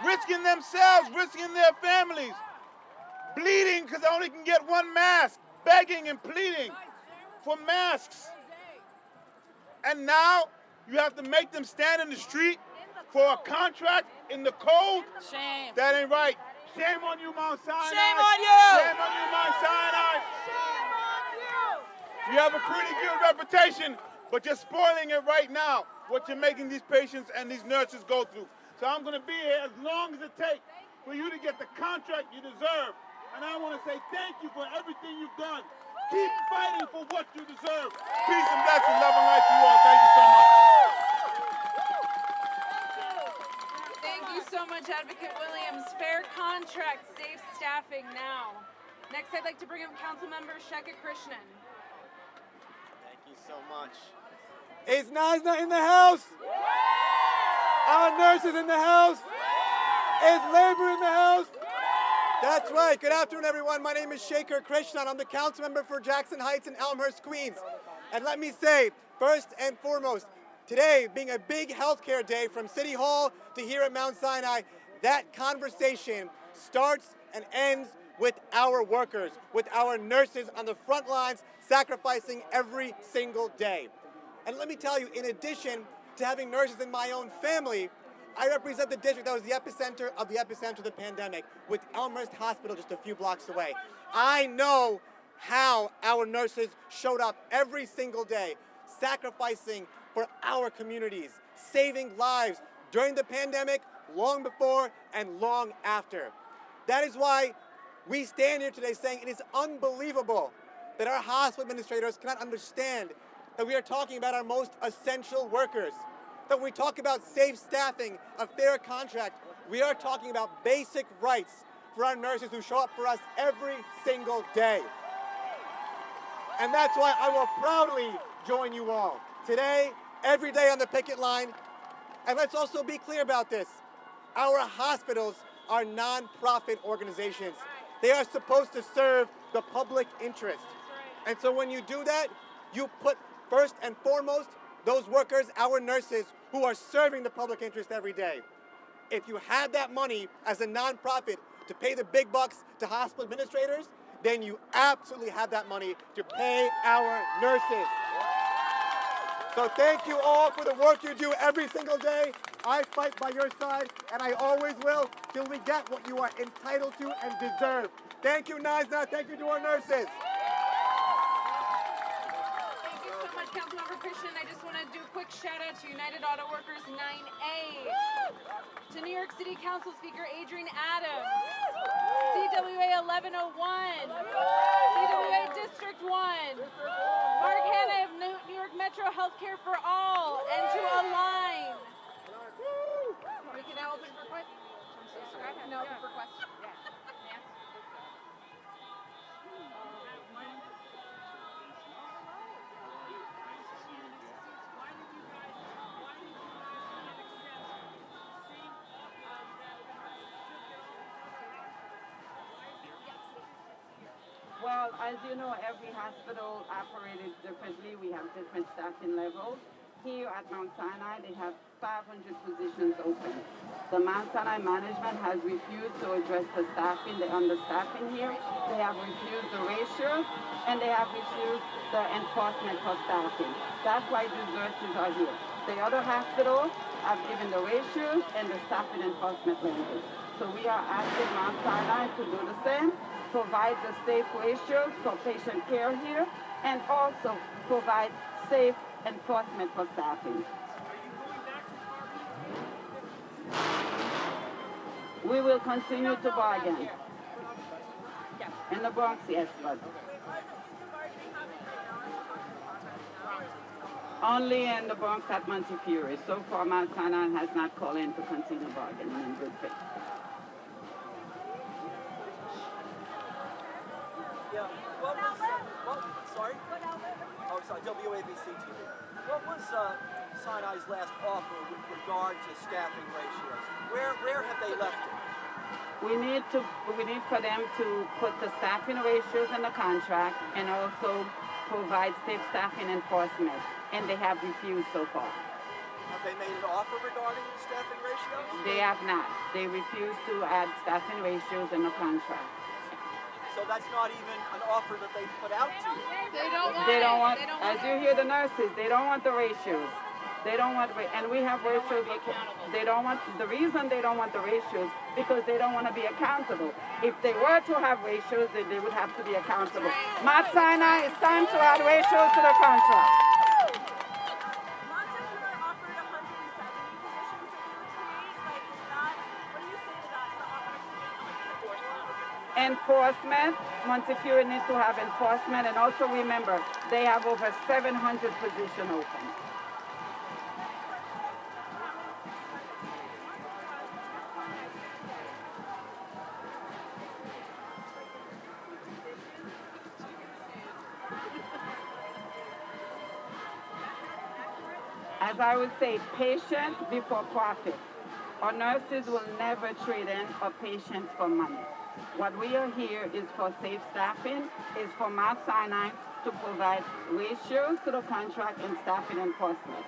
S22: risking themselves, risking their families, bleeding because they only can get one mask, begging and pleading for masks. And now you have to make them stand in the street for a contract in the cold?
S19: Shame.
S22: That ain't right. Shame on you, Mount Sinai.
S19: Shame on you.
S22: Shame on you, Mount Sinai.
S19: Shame on you.
S22: You have a pretty good reputation, but you're spoiling it right now, what you're making these patients and these nurses go through. So I'm going to be here as long as it takes for you to get the contract you deserve. And I want to say thank you for everything you've done. Keep fighting for what you deserve. Peace and blessings, love and light to you all. Thank you so much.
S7: Thank you so much, Advocate Williams. Fair contract, safe staffing now. Next, I'd like to bring up Councilmember Sheka Krishnan.
S10: Thank you so much.
S16: Is NASNA in the house? Are nurses in the house? Is labor in the house? That's right. Good afternoon, everyone. My name is Sheka Krishnan. I'm the council member for Jackson Heights and Elmhurst, Queens. And let me say, first and foremost, today being a big healthcare day from City Hall to here at Mount Sinai, that conversation starts and ends with our workers, with our nurses on the front lines, sacrificing every single day. And let me tell you, in addition to having nurses in my own family, I represent the district that was the epicenter of the pandemic, with Elmhurst Hospital just a few blocks away. I know how our nurses showed up every single day, sacrificing for our communities, saving lives during the pandemic, long before and long after. That is why we stand here today saying it is unbelievable that our hospital administrators cannot understand that we are talking about our most essential workers, that when we talk about safe staffing, a fair contract, we are talking about basic rights for our nurses who show up for us every single day. And that's why I will proudly join you all today, every day on the picket line. And let's also be clear about this. Our hospitals are non-profit organizations. They are supposed to serve the public interest. And so when you do that, you put first and foremost those workers, our nurses, who are serving the public interest every day. If you had that money as a nonprofit, to pay the big bucks to hospital administrators, then you absolutely have that money to pay our nurses. So thank you all for the work you do every single day. I fight by your side, and I always will, till we get what you are entitled to and deserve. Thank you, Naisna. Thank you to our nurses.
S7: Thank you so much, Councilmember Christian. I just want to do a quick shout out to United Auto Workers 9A, to New York City Council Speaker Adrian Adams, CWA 1101, CWA District 1, Mark Hanna of New York Metro Healthcare for All, and to Align. We can now open for questions. I'm so sorry. We can now open for questions.
S13: Well, as you know, every hospital operates differently. We have different staffing levels. Here at Mount Sinai, they have 500 positions open. The Mount Sinai management has refused to address the staffing, the understaffing here. They have refused the ratios, and they have refused the enforcement for staffing. That's why these nurses are here. The other hospitals have given the ratios and the staffing enforcement language. So we are asking Mount Sinai to do the same, provide the safe ratios for patient care here, and also provide safe enforcement for staffing. We will continue to bargain. In the Bronx, yes, but only in the Bronx at Montefiore. So far, Mount Sinai has not called in to continue bargaining in good faith.
S15: Yeah, sorry? Oh, sorry, WABC TV. What was Sinai's last offer with regard to staffing ratios? Where have they left it?
S13: We need for them to put the staffing ratios in the contract and also provide safe staffing enforcement, and they have refused so far.
S15: Have they made an offer regarding the staffing ratios?
S13: They have not. They refuse to add staffing ratios in the contract.
S15: So that's not even an offer that they put out to you.
S13: They don't want, as you hear the nurses, they don't want the ratios. They don't want, and we have ratios. They don't want, the reason they don't want the ratios, because they don't want to be accountable. If they were to have ratios, then they would have to be accountable. Mount Sinai, it's time to add ratios to the contract. Enforcement, Montefiore needs to have enforcement, and also remember, they have over 700 positions open. As I would say, patient before profit. Our nurses will never trade in our patients for money. What we are here is for safe staffing, is for Mount Sinai to provide ratios to the contract and staffing enforcement.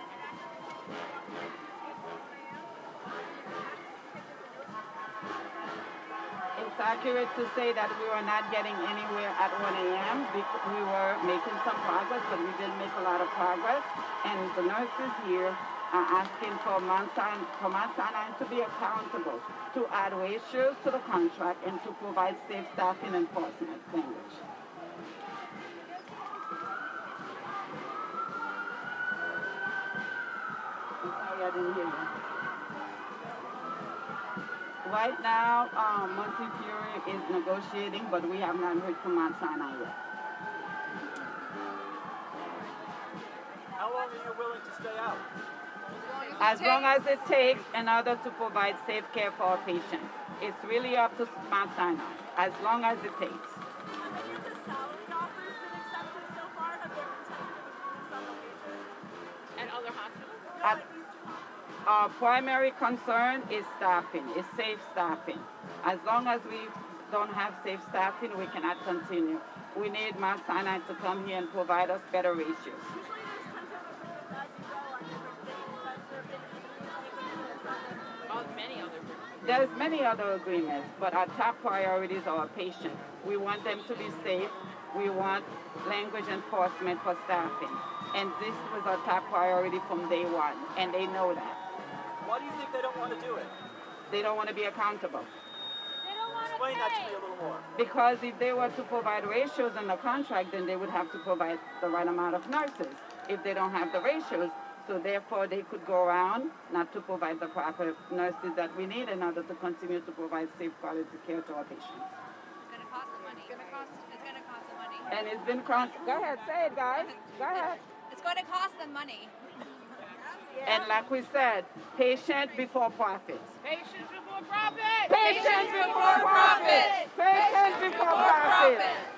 S13: It's accurate to say that we were not getting anywhere at 1 a.m. We were making some progress, but we didn't make a lot of progress. And the nurses here are asking for Mount Sinai to be accountable, to add ratios to the contract, and to provide safe staffing enforcement language. I'm sorry, I didn't hear you. Right now, Montefiore is negotiating, but we have not heard from Mount Sinai yet.
S15: How long are you willing to stay out?
S13: As long as it takes in order to provide safe care for our patients. It's really up to Mount Sinai, as long as it takes.
S9: And other hospitals?
S13: Our primary concern is staffing, is safe staffing. As long as we don't have safe staffing, we cannot continue. We need Mount Sinai to come here and provide us better ratios.
S9: Many other
S13: There's many other agreements, but our top priorities are our patients. We want them to be safe. We want language enforcement for staffing. And this was our top priority from day one, and they know that.
S15: Why do you think they don't want to do it?
S13: They don't want to be accountable.
S15: Explain that to me a little more.
S13: Because if they were to provide ratios in the contract, then they would have to provide the right amount of nurses. If they don't have the ratios, so therefore they could go around not to provide the proper nurses that we need in order to continue to provide safe quality care to our patients.
S4: It's going to cost them money. It's going to cost them money.
S13: And it's been go ahead, say it, guys. Go ahead.
S4: It's going to cost them money.
S13: And like we said, patient before profit.
S9: Patients before profit!
S13: Patients before profit! Patients before profit!